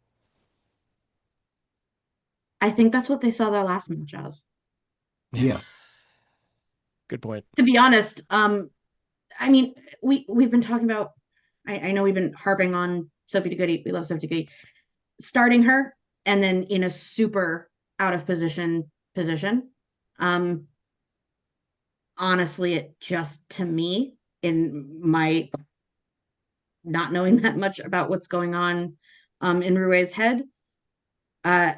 I think that's what they saw their last match as. Yes. Good point. To be honest, I mean, we've been talking about. I know we've been harping on Sophie DeGoody. We love Sophie DeGoody. Starting her and then in a super out of position. Um, honestly, it just to me, in my not knowing that much about what's going on in Rue's head, uh,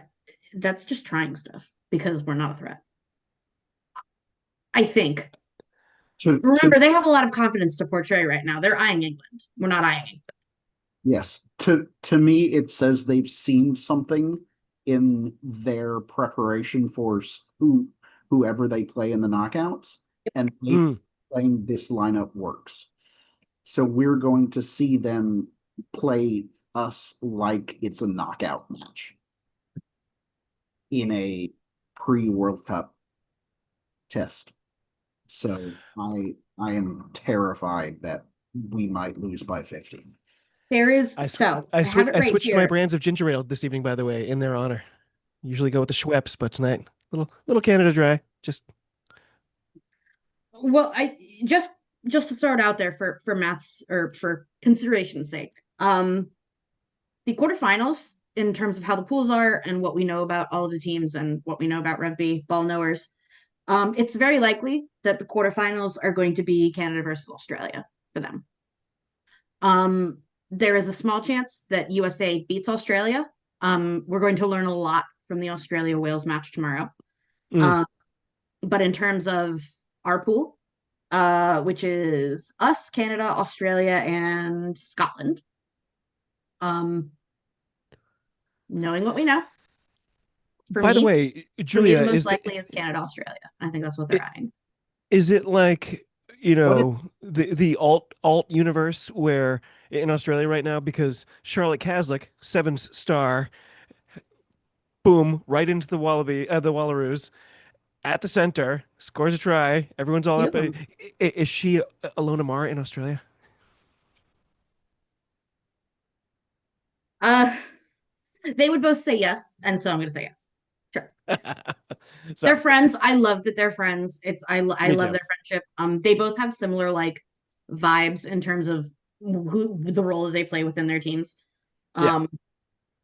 that's just trying stuff because we're not a threat. I think. To Remember, they have a lot of confidence to portray right now. They're eyeing England. We're not eyeing England. Yes. To me, it says they've seen something in their preparation for whoever they play in the knockouts, and they Mm. playing this lineup works. So we're going to see them play us like it's a knockout match in a pre-World Cup test. So I am terrified that we might lose by 50. There is I sw- so I I have switched it I right switched my here. brands of ginger ale this evening, by the way, in their honor. Usually go with the Schweppes, but tonight little Canada Dry. Just Well, I just to throw it out there for maths or for consideration's sake. The quarterfinals in terms of how the pools are and what we know about all of the teams and what we know about rugby ball knowers. It's very likely that the quarterfinals are going to be Canada versus Australia for them. There is a small chance that USA beats Australia. We're going to learn a lot from the Australia Wales match tomorrow. mm. Um, but in terms of our pool, which is us, Canada, Australia, and Scotland. Knowing what we know, for By the me, way, the Julia, most likely is Canada, Australia. I think that's what they're eyeing. is it like, What if the alt universe where in Australia right now, because Charlotte Caslick, Sevens star, boom, right into the Wallaroos at the center, scores a try. Everyone's all up. Beautiful. Is she Alona Mara in Australia? Uh, they would both say yes, and so I'm going to say yes. Sure. They're Sorry, friends. I love that they're friends. I me love too. their friendship. They both have similar like vibes in terms of who the role that they play within their teams. Yeah, Um,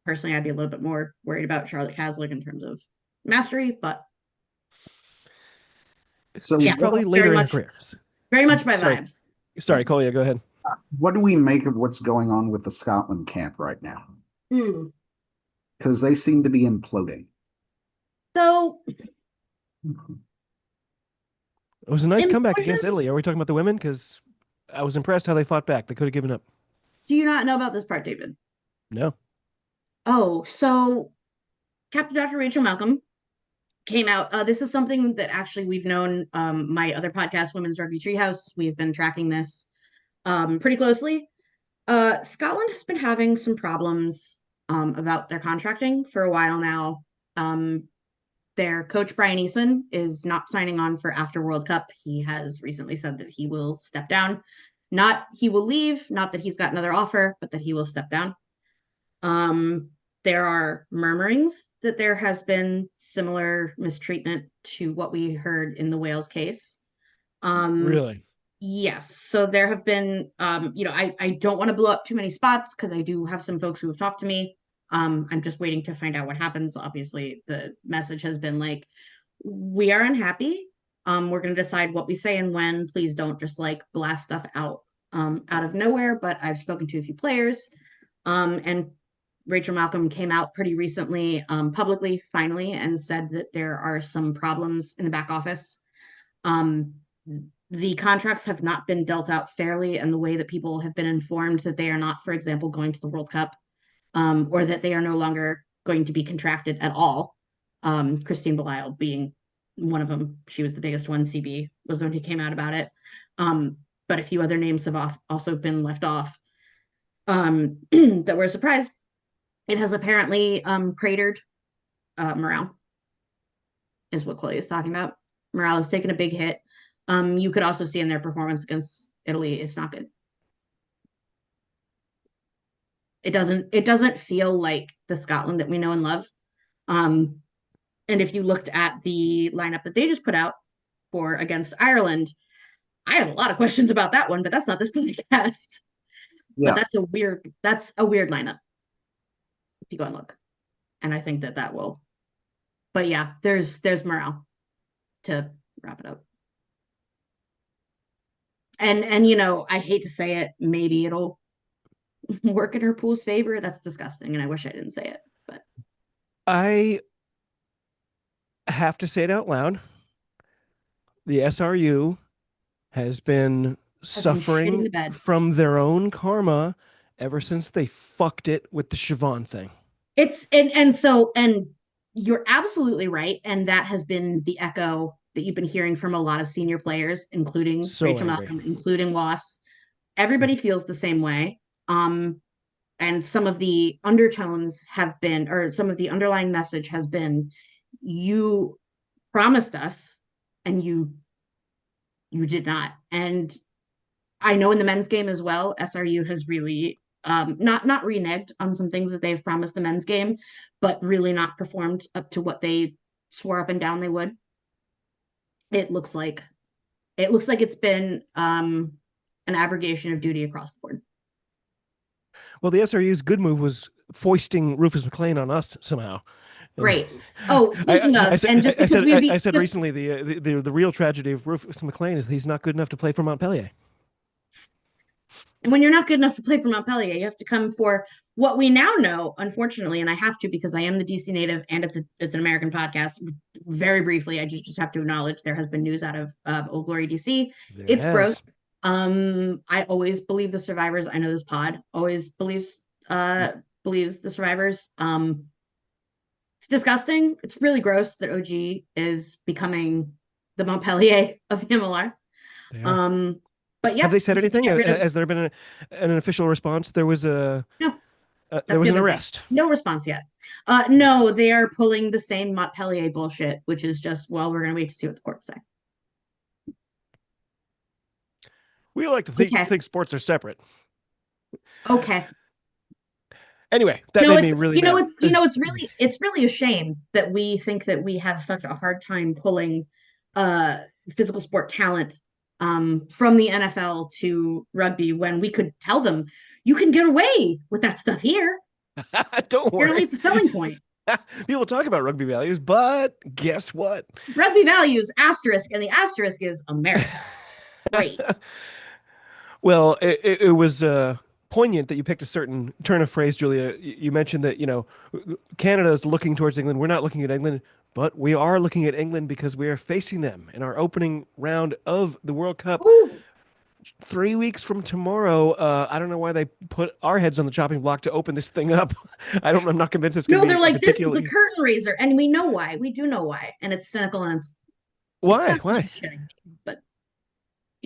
personally, I'd be a little bit more worried about Charlotte Caslick in terms of mastery, but so she's yeah, probably very later in her much, career. very much my Sorry, vibes. sorry, Collier, go ahead. what do we make of what's going on with the Scotland camp right now? Hmm. Because they seem to be imploding. So It was a nice comeback implosion. against Italy. Are we talking about the women? Because I was impressed how they fought back. They could have given up. Do you not know about this part, David? No. Oh, so Captain Dr. Rachel Malcolm came out. This is something that actually we've known. My other podcast, Women's Rugby Treehouse, we've been tracking this pretty closely. Scotland has been having some problems about their contracting for a while now. Their coach, Brian Eason, is not signing on for after World Cup. He has recently said that he will step down. Not he will leave, not that he's got another offer, but that he will step down. Um, there are murmurings that there has been similar mistreatment to what we heard in the Wales case. Um, Really? Yes. So there have been, I don't want to blow up too many spots because I do have some folks who have talked to me. I'm just waiting to find out what happens. Obviously, the message has been like, we are unhappy. We're going to decide what we say and when. Please don't just like blast stuff out of nowhere. But I've spoken to a few players, and Rachel Malcolm came out pretty recently, publicly, finally, and said that there are some problems in the back office. Um, the contracts have not been dealt out fairly, and the way that people have been informed that they are not, for example, going to the World Cup, or that they are no longer going to be contracted at all. Christine Belial being one of them. She was the biggest one. CB was the one who came out about it. But a few other names have also been left off, that were a surprise. It has apparently cratered morale, is what Chloe is talking about. Morale has taken a big hit. You could also see in their performance against Italy, it's not good. It doesn't feel like the Scotland that we know and love. And if you looked at the lineup that they just put out for against Ireland, I have a lot of questions about that one, but that's not this podcast. Yeah. But that's a weird lineup if you go and look. And I think that will. But yeah, there's morale to wrap it up. And I hate to say it, maybe it'll work in her pool's favor. That's disgusting, and I wish I didn't say it, but I have to say it out loud. The SRU has been shitting suffering the bed. from their own karma ever since they fucked it with the Siobhan thing. It's and you're absolutely right, and that has been the echo that you've been hearing from a lot of senior players, including Rachel Malcolm, including Wass. Everybody feels the same way. And some of the undertones have been, or some of the underlying message has been, you promised us and you did not. And I know in the men's game as well, SRU has really not reneged on some things that they've promised the men's game, but really not performed up to what they swore up and down they would. It looks like it's been an abrogation of duty across the board. Well, the SRU's good move was foisting Rufus McLean on us somehow. Great. Oh, speaking of, I said recently the real tragedy of Rufus McLean is he's not good enough to play for Montpellier. And when you're not good enough to play for Montpellier, you have to come for what we now know, unfortunately, and I have to because I am the DC native and it's an American podcast. Very briefly, I just have to acknowledge there has been news out of Old Glory DC. It's gross. I always believe the survivors. I know this pod always believes the survivors. It's disgusting. It's really gross that OG is becoming the Montpellier of the MLR. But yeah, have they said anything? Has there been an official response? There was there was an arrest. No response yet. No, they are pulling the same Montpellier bullshit, which is just, well, we're going to wait to see what the courts say. We like to think sports are separate. Okay. Anyway, that made me really mad. It's really a shame that we think that we have such a hard time pulling physical sport talent from the NFL to rugby when we could tell them you can get away with that stuff here. Don't worry. Apparently it's a selling point. People talk about rugby values, but guess what? Rugby values, asterisk, and the asterisk is America. Great. Well, it was poignant that you picked a certain turn of phrase, Julia. You mentioned that, Canada is looking towards England. We're not looking at England, but we are looking at England because we are facing them in our opening round of the World Cup. Ooh. 3 weeks from tomorrow. I don't know why they put our heads on the chopping block to open this thing up. I'm not convinced it's going to be. No, they're like, this is the curtain raiser, and we know why. We do know why, and it's cynical and it's why? But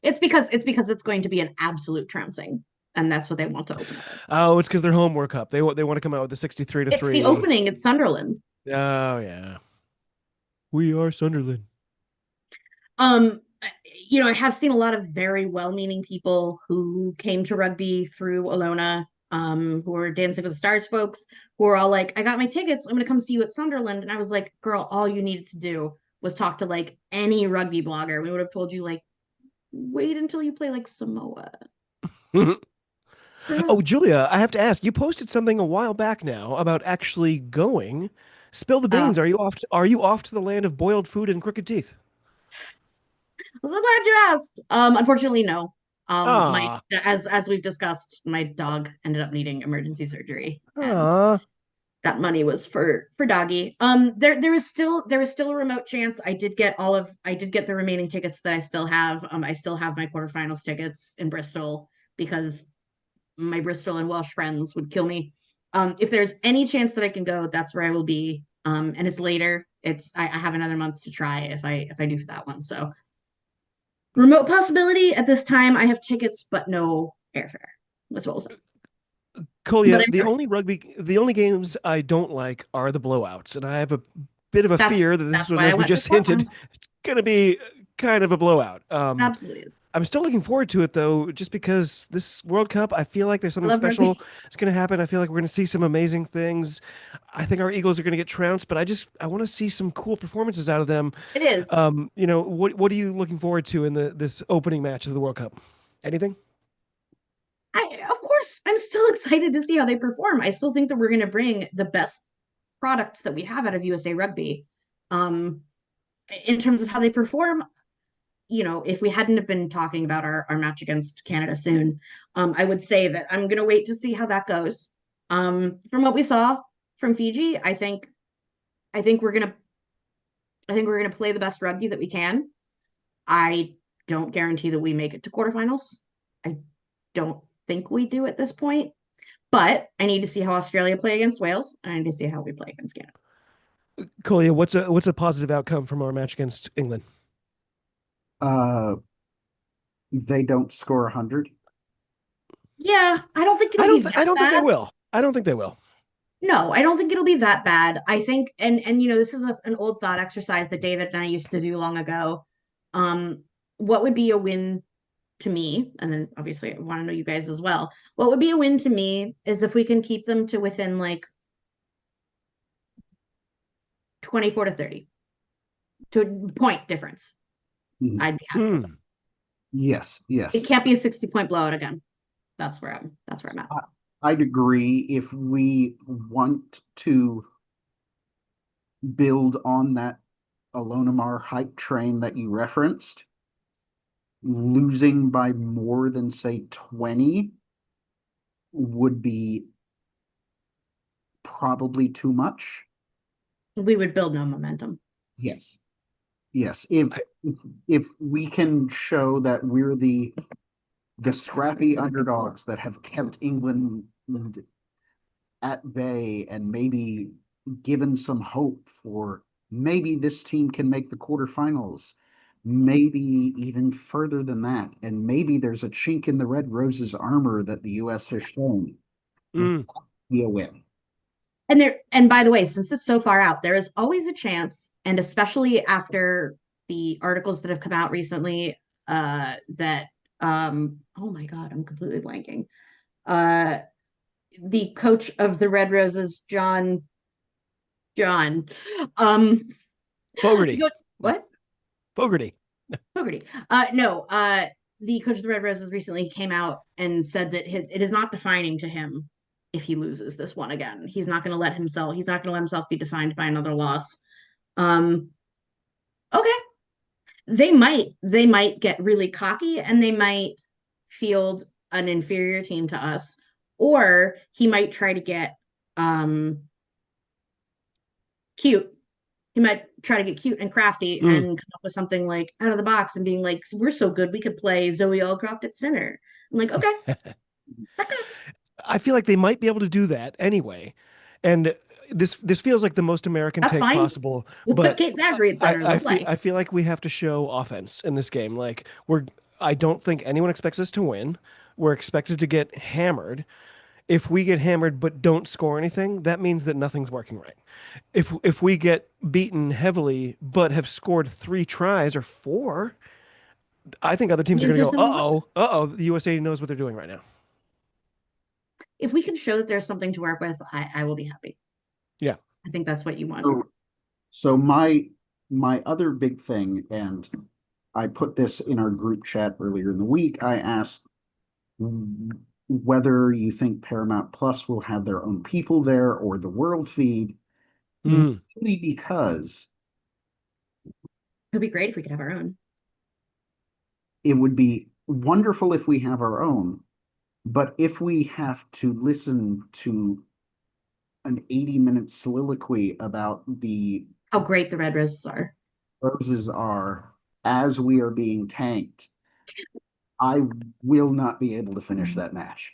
it's because it's going to be an absolute trouncing, and that's what they want to open up. Oh, it's because they're home World Cup. They want to come out with a 63-3. It's the opening. It's Sunderland. Oh yeah, we are Sunderland. I have seen a lot of very well-meaning people who came to rugby through Alona, who are Dancing with the Stars folks, who are all like, I got my tickets. I'm going to come see you at Sunderland. And I was like, girl, all you needed to do was talk to like any rugby blogger. We would have told you like wait until you play like Samoa. Oh, Julia, I have to ask, you posted something a while back now about actually going. Spill the Oh, beans. Are you off to the land of boiled food and crooked teeth? I'm so glad you asked. Unfortunately, no. My Ah, as we've discussed, my dog ended up needing emergency surgery, and ah. that money was for doggy. There is still a remote chance. I did get the remaining tickets that I still have. I still have my quarterfinals tickets in Bristol because my Bristol and Welsh friends would kill me. If there's any chance that I can go, that's where I will be. And it's later. I have another month to try if I do for that one. So remote possibility at this time. I have tickets, but no airfare. That's what we'll say. But Kolya, I'm sorry. the only games I don't like are the blowouts, and I have a bit of a fear that this That's one, why I as we went to just hinted, quarterfinals. it's going to be kind of a blowout. Absolutely is. I'm still looking forward to it though, just because this World Cup, I feel like there's I something love special rugby. that's going to happen. I feel like we're going to see some amazing things. I think our Eagles are going to get trounced, but I want to see some cool performances out of them. It is. What are you looking forward to in the this opening match of the World Cup? Anything? Of course, I'm still excited to see how they perform. I still think that we're going to bring the best products that we have out of USA Rugby. Um, in terms of how they perform, if we hadn't have been talking about our match against Canada soon, I would say that I'm going to wait to see how that goes. From what we saw from Fiji, I think we're gonna I think we're gonna play the best rugby that we can. I don't guarantee that we make it to quarterfinals. I don't think we do at this point, but I need to see how Australia play against Wales, and I need to see how we play against Canada. Kolya, what's a positive outcome from our match against England? Uh, they don't score 100. Yeah, I don't think it'll be I that don't think they bad. will. I don't think they will. No, I don't think it'll be that bad. I think, and this is an old thought exercise that David and I used to do long ago. Um, what would be a win to me? And then obviously I want to know you guys as well. What would be a win to me is if we can keep them to within like 24 to 30 to a point difference. Mhm. I'd be happy with Hmm. it. Yes, It yes. can't be a 60-point blowout again. That's where I'm at. I, I'd agree if we want to build on that Alonamar hype train that you referenced, losing by more than, say, 20 would be probably too much. We would build no momentum. Yes. Yes. If we can show that we're the scrappy underdogs that have kept England at bay and maybe given some hope for maybe this team can make the quarterfinals, maybe even further than that, and maybe there's a chink in the Red Roses armor that the US has shown. That Mm. would be a win. And by the way, since it's so far out, there is always a chance, and especially after the articles that have come out recently, that oh my God, I'm completely blanking. Uh the coach of the Red Roses, John. Um Fogarty. what? Fogarty. Fogarty. No, the coach of the Red Roses recently came out and said that it is not defining to him if he loses this one again. He's not gonna let himself be defined by another loss. Um, okay. They might get really cocky and they might field an inferior team to us, or he might try to get cute. He might try to get cute and crafty Mm. and come up with something like out of the box and being like, we're so good we could play Zoe Aldcroft at center. I'm like, okay, that could happen. I feel like they might be able to do that anyway. And this feels like the most American That's take fine. possible, We'll put but Kate Zachary at center. They'll play. I feel like we have to show offense in this game. Like I don't think anyone expects us to win. We're expected to get hammered. If we get hammered but don't score anything, that means that nothing's working right. If we get beaten heavily but have scored 3 tries or 4, I think other teams are Means going to there's go, something wrong. the USA knows what they're doing right now. If we can show that there's something to work with, I will be happy. Yeah. I think that's what you want. So, so my other big thing, and I put this in our group chat earlier in the week. I asked whether you think Paramount Plus will have their own people there or the world feed, Mm. mainly because It'd be great if we could have our own. it would be wonderful if we have our own, but if we have to listen to an 80-minute soliloquy about the How great the Red Roses are. roses are as we are being tanked, I will not be able to finish that match.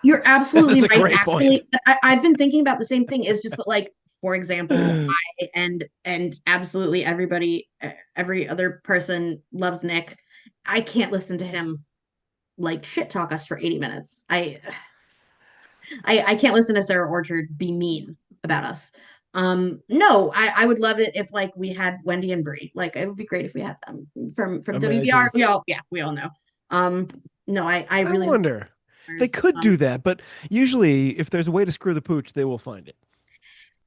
You're That is absolutely a right. great point. Actually, I've been thinking about the same thing. Is just that, like, for example, and absolutely everybody, every other person loves Nick. I can't listen to him like shit talk us for 80 minutes. I can't listen to Sarah Orchard be mean about us. No, I would love it if like we had Wendy and Bree. Like it would be great if we had them from WBR. Amazing. We all know. No, I I really wonder. They could do that, but usually if there's a way to screw the pooch, they will find it.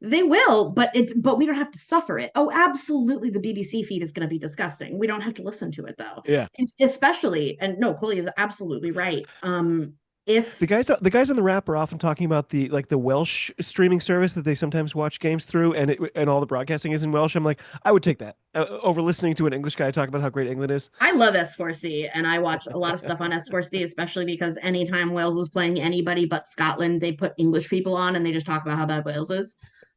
they will, but we don't have to suffer it. Oh, absolutely, the BBC feed is going to be disgusting. We don't have to listen to it though. Yeah. Especially, and no, Coley is absolutely right. If The guys on the Wrap are often talking about the Welsh streaming service that they sometimes watch games through, and all the broadcasting is in Welsh. I'm like, I would take that over listening to an English guy talk about how great England is. I love S4C and I watch a lot of stuff on S4C, especially because anytime Wales is playing anybody but Scotland, they put English people on and they just talk about how bad Wales is.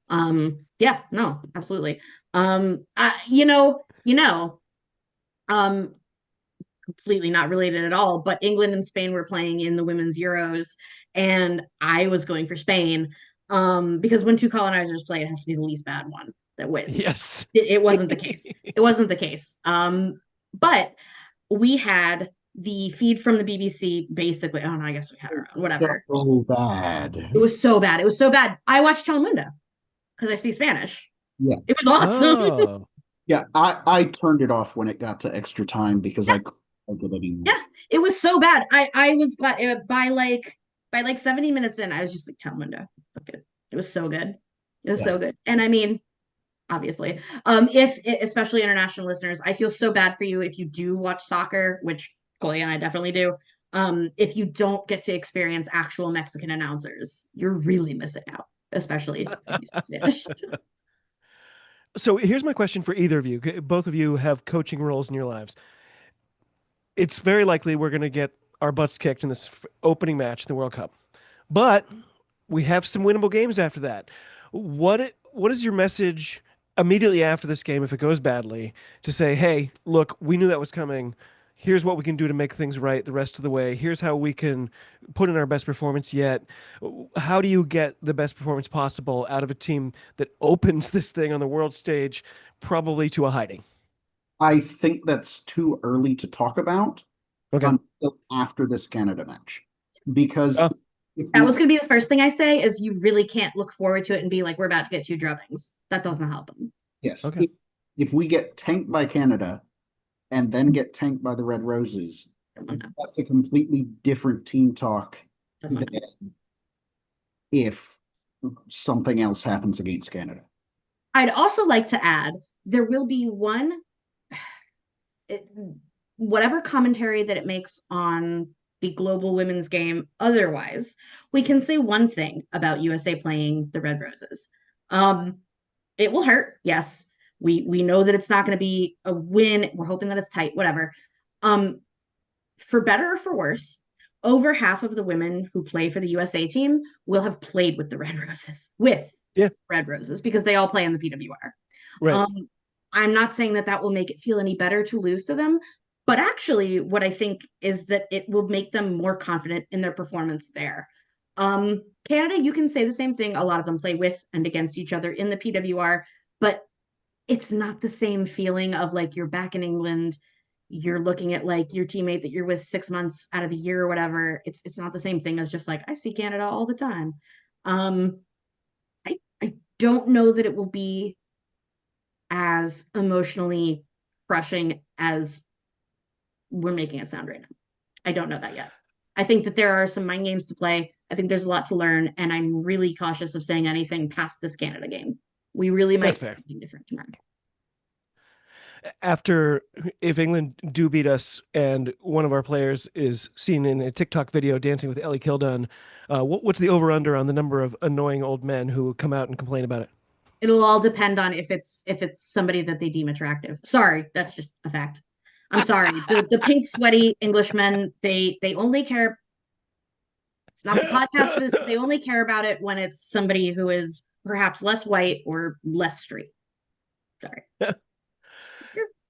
Yeah, no, absolutely. Um, completely not related at all, but England and Spain were playing in the women's Euros, and I was going for Spain. Because when two colonizers play, it has to be the least bad one that wins. Yes. It wasn't the case. It wasn't the case. But we had the feed from the BBC basically. Oh no, I guess we had our own, whatever. So bad. It was so bad. It was so bad. I watched Telemundo because I speak Spanish. Yeah. It was awesome. Oh. Yeah, I turned it off when it got to extra time because I couldn't take it anymore. Yeah, it was so bad. I was glad by like 70 minutes in, I was just like, Telemundo. Fuck it. It was so good. It was so good. And I mean, obviously, if especially international listeners, I feel so bad for you if you do watch soccer, which Coley and I definitely do. If you don't get to experience actual Mexican announcers, you're really missing out, especially if you speak Spanish. So here's my question for either of you. Both of you have coaching roles in your lives. It's very likely we're going to get our butts kicked in this opening match in the World Cup, but we have some winnable games after that. What is your message immediately after this game if it goes badly to say, hey, look, we knew that was coming. Here's what we can do to make things right the rest of the way. Here's how we can put in our best performance yet. How do you get the best performance possible out of a team that opens this thing on the world stage, probably to a hiding? I think that's too early to talk about Okay. until after this Canada match. Because Oh. if That we, was going to be the first thing I say is you really can't look forward to it and be like, we're about to get two drubbings. That doesn't help them. yes, Okay. if we get tanked by Canada and then get tanked by the Red Roses, that's a completely different team talk than if something else happens against Canada. I'd also like to add there will be whatever commentary that it makes on the global women's game. Otherwise, we can say one thing about USA playing the Red Roses. It will hurt. Yes. We know that it's not going to be a win. We're hoping that it's tight, whatever. For better or for worse, over half of the women who play for the USA team will have played with the Red Roses, Red Roses, because they all play in the PWR. Right. I'm not saying that will make it feel any better to lose to them, but actually what I think is that it will make them more confident in their performance there. Canada, you can say the same thing. A lot of them play with and against each other in the PWR, but it's not the same feeling of like you're back in England, you're looking at like your teammate that you're with 6 months out of the year or whatever. It's not the same thing as just like, I see Canada all the time. I don't know that it will be as emotionally crushing as we're making it sound right now. I don't know that yet. I think that there are some mind games to play. I think there's a lot to learn, and I'm really cautious of saying anything past this Canada game. We really might say something different tomorrow. after if England do beat us and one of our players is seen in a TikTok video dancing with Ellie Kildun, what's the over under on the number of annoying old men who come out and complain about it? It'll all depend on if it's somebody that they deem attractive. Sorry, that's just a fact. I'm sorry. The pink sweaty Englishmen, they only care. It's not the podcast for this, but they only care about it when it's somebody who is perhaps less white or less straight. Sorry.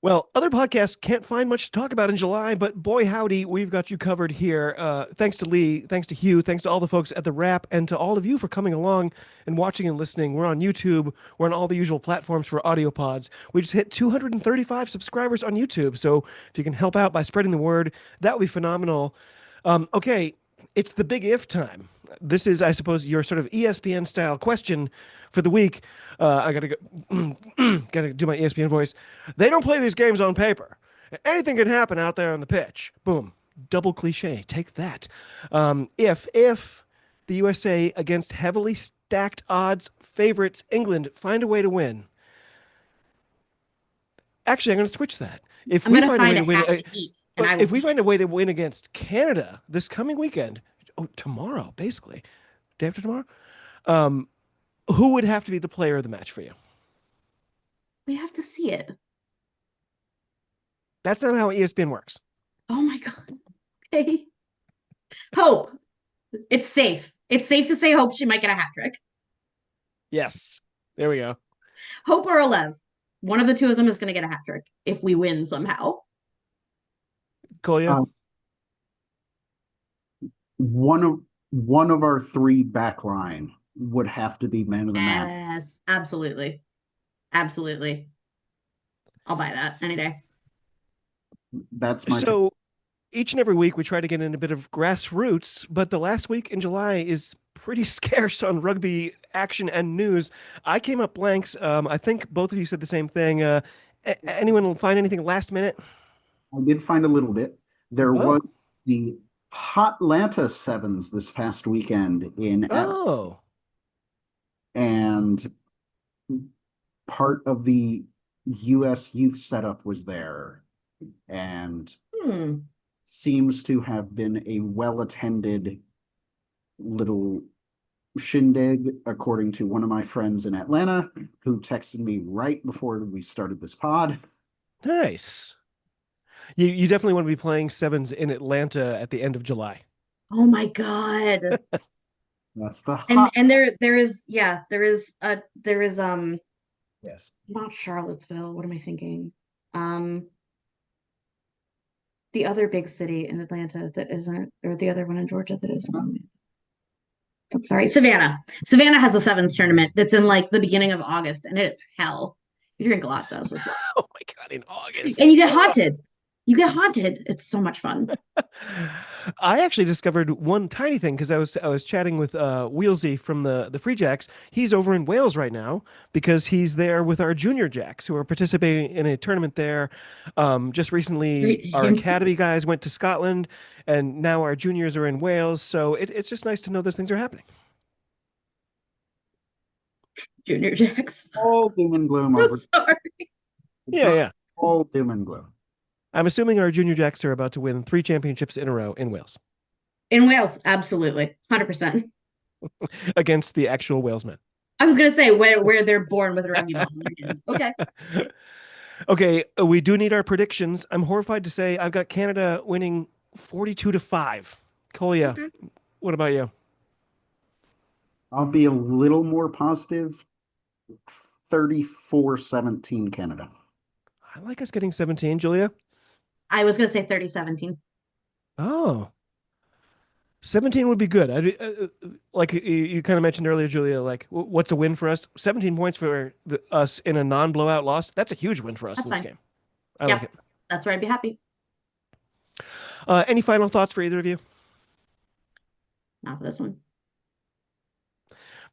Well, other podcasts can't find much to talk about in July, but boy, howdy, we've got you covered here. Thanks to Lee, thanks to Hugh, thanks to all the folks at The Wrap, and to all of you for coming along and watching and listening. We're on YouTube. We're on all the usual platforms for audio pods. We just hit 235 subscribers on YouTube, so if you can help out by spreading the word, that would be phenomenal. Okay, it's the big if time. This is, I suppose, your sort of ESPN style question for the week. I gotta go, gotta do my ESPN voice. They don't play these games on paper. Anything can happen out there on the pitch. Boom, double cliche. Take that. If the USA against heavily stacked odds favorites England find a way to win. Actually, I'm going to switch that. If I'm we gonna find a way find to a win, hat to eat, and I if will. we find a way to win against Canada this coming weekend, tomorrow, basically, day after tomorrow, who would have to be the player of the match for you? We have to see it. That's not how ESPN works. Oh my god. Okay. Hope. It's safe. It's safe to say Hope she might get a hat trick. Yes. There we go. Hope or Olev. One of the two of them is going to get a hat trick if we win somehow. Kolya? Um, one of our three back line would have to be man of the match. Yes, absolutely. Absolutely. I'll buy that any day. That's my So each and every week we try to get in a bit of grassroots, but the last week in July is pretty scarce on rugby action and news. I came up blanks. I think both of you said the same thing. Anyone find anything last minute? I did find a little bit. There Oh. was the Hotlanta Sevens this past weekend in Oh. and part of the U.S. youth setup was there, and seems to have been a well-attended little shindig, according to one of my friends in Atlanta, who texted me right before we started this pod. Nice. You definitely want to be playing sevens in Atlanta at the end of July. Oh my god. That's the And there is yes. not Charlottesville. What am I thinking? The other big city in Atlanta that isn't, or the other one in Georgia that isn't. I'm sorry, Savannah. Savannah has a sevens tournament that's in like the beginning of August, and it is hell. You drink a lot though, so Oh my God, in August. and you get haunted. You get haunted. It's so much fun. I actually discovered one tiny thing because I was chatting with Wheelsy from the Free Jacks. He's over in Wales right now because he's there with our junior jacks who are participating in a tournament there. Just recently, Great our name. academy guys went to Scotland, and now our juniors are in Wales. So it's just nice to know those things are happening. Junior Jacks. All doom and gloom I'm over. sorry. It's Yeah, not yeah. all doom and gloom. I'm assuming our junior jacks are about to win 3 championships in a row in Wales In Wales, absolutely. 100%. against the actual Walesmen. I was gonna say where they're born with a rugby ball in their hand. Okay. Okay, we do need our predictions. I'm horrified to say I've got Canada winning 42-5. Kolya, Okay. what about you? I'll be a little more positive. 34-17 Canada. I like us getting 17, Julia. I was gonna say 30-17. Oh, 17 would be good. Like you kind of mentioned earlier, Julia, like what's a win for us? 17 points for us in a non-blowout loss. That's a huge win for us That's in this fine. game. I Yep. like it. That's where I'd be happy. Any final thoughts for either of you? Not for this one.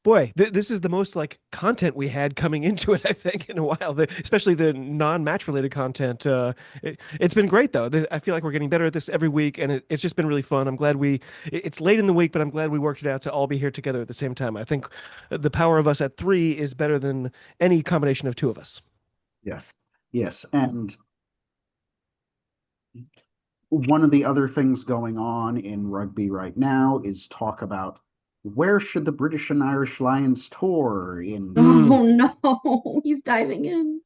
Boy, this is the most like content we had coming into it, I think, in a while. Especially the non-match related content. It's been great though. I feel like we're getting better at this every week, and it's just been really fun. I'm glad it's late in the week, but I'm glad we worked it out to all be here together at the same time. I think the power of us at 3 is better than any combination of 2 of us. Yes. Yes, and one of the other things going on in rugby right now is talk about where should the British and Irish Lions tour in. Oh no, he's diving in.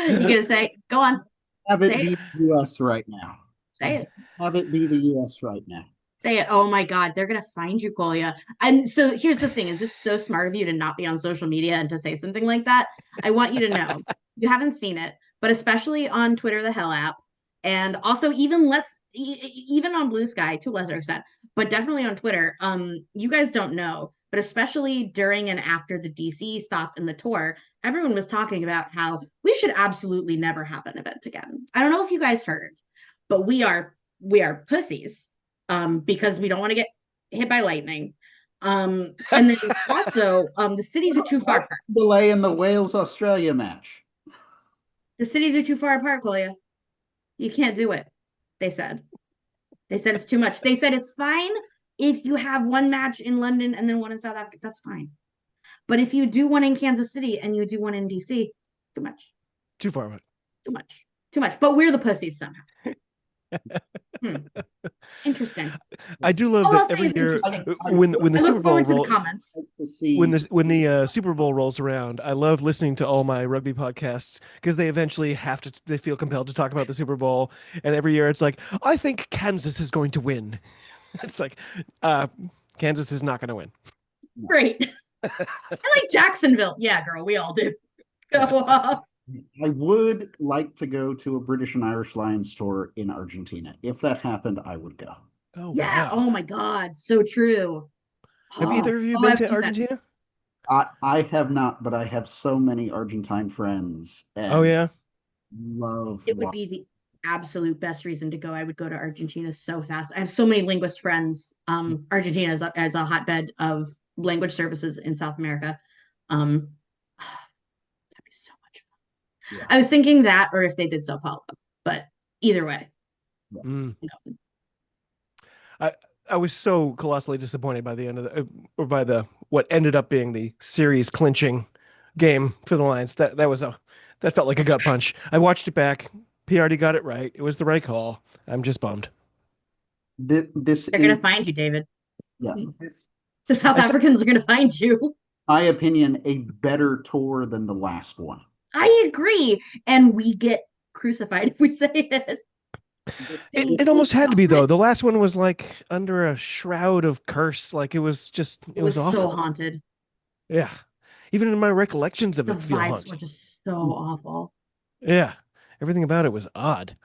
You gonna say, go on, Have it say be it, the US right now. say it. Have it be the US right now. Say it. Oh my God, they're gonna find you, Kolya. And so here's the thing: is it's so smart of you to not be on social media and to say something like that. I want you to know you haven't seen it, but especially on Twitter, the Hell app, and also even less, even on Blue Sky to a lesser extent, but definitely on Twitter. You guys don't know, but especially during and after the DC stop in the tour, everyone was talking about how we should absolutely never have an event again. I don't know if you guys heard, but we are pussies because we don't want to get hit by lightning. And then also, the cities are too far apart. Delay in the Wales Australia match. The cities are too far apart, Kolya. You can't do it. They said it's too much. They said it's fine if you have one match in London and then one in South Africa. That's fine. But if you do one in Kansas City and you do one in DC, too much. Too far away. Too much. But we're the pussies somehow. Interesting. I do love All I'll that say every is year interesting. when the I Super look Bowl forward to the roll, comments. when the Super Bowl rolls around, I love listening to all my rugby podcasts because they eventually they feel compelled to talk about the Super Bowl, and every year it's like, I think Kansas is going to win. It's like, Kansas is not going to win. Great. I like Jacksonville. Yeah, girl, we all do. Go off. I would like to go to a British and Irish Lions tour in Argentina. If that happened, I would go. Oh, Yeah. wow. Oh my God. So true. Have either of you I been have to two Argentina? bets. I have not, but I have so many Argentine friends and Oh, yeah. love It would be the absolute best reason to go. I would go to Argentina so fast. I have so many linguist friends. Argentina is as a hotbed of language services in South America. That'd be so much fun. Yeah. I was thinking that, or if they did Sao Paulo, but either way. Mm. I was so colossally disappointed by the end of or by what ended up being the series clinching game for the Lions. That felt like a gut punch. I watched it back. PRD got it right. It was the right call. I'm just bummed. They're going to find you, David. Yeah. The South Africans are going to find you. My opinion, a better tour than the last one. I agree. And we get crucified if we say it. It almost had to be, though. The last one was like under a shroud of curse. Like it was awful. So haunted. Yeah. Even in my recollections of The it, feel vibes haunted. were just so awful. Yeah. Everything about it was odd.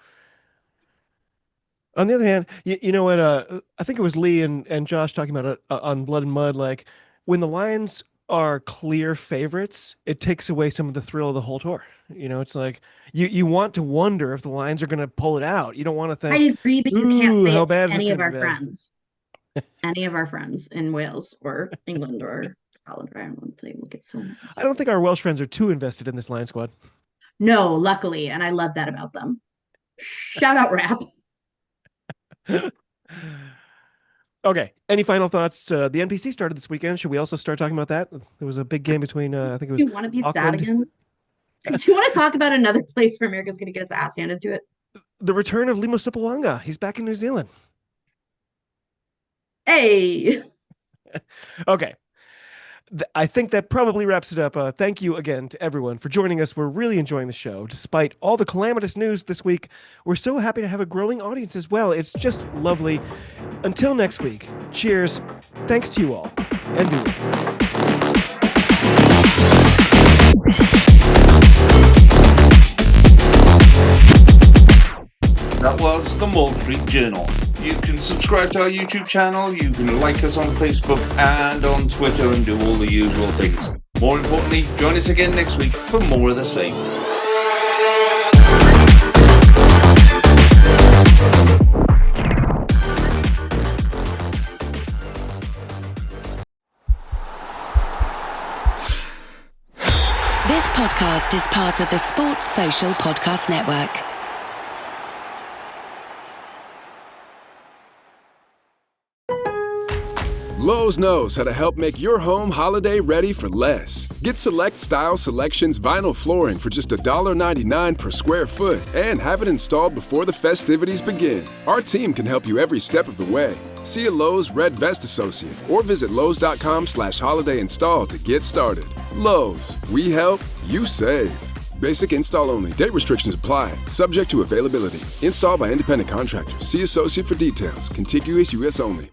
On the other hand, you know what? I think it was Lee and Josh talking about it on Blood and Mud. Like when the Lions are clear favorites, it takes away some of the thrill of the whole tour. You know, it's like you want to wonder if the Lions are going to pull it out. You don't want to think. I agree, but you can't say how it bad to is any this of our gonna be? friends. Any of our friends in Wales or England or Scotland or Ireland. They will get so much. I don't think our Welsh friends are too invested in this Lion squad. No, luckily, and I love that about them. Shout out rap. Okay. Any final thoughts? The NPC started this weekend. Should we also start talking about that? There was a big game between, I think it was. Do you want to be sad Auckland. again? Do you want to talk about another place where America's going to get its ass handed to it? The return of Limo Sipawanga. He's back in New Zealand. Hey. Okay. I think that probably wraps it up. Thank you again to everyone for joining us. We're really enjoying the show. Despite all the calamitous news this week, we're so happy to have a growing audience as well. It's just lovely. Until next week, cheers. Thanks to you all. And do well. That was the Wall Street Journal. You can subscribe to our YouTube channel, you can like us on Facebook and on Twitter and do all the usual things. More importantly, join us again next week for more of the same. This podcast is part of the Sports Social Podcast Network. Lowe's knows how to help make your home holiday ready for less. Get Select Style Selections vinyl flooring for just $1.99 per square foot and have it installed before the festivities begin. Our team can help you every step of the way. See a Lowe's Red Vest associate or visit Lowe's.com/holiday install to get started. Lowe's, we help, you save. Basic install only. Date restrictions apply. Subject to availability. Installed by independent contractors. See associate for details. Contiguous U.S. only.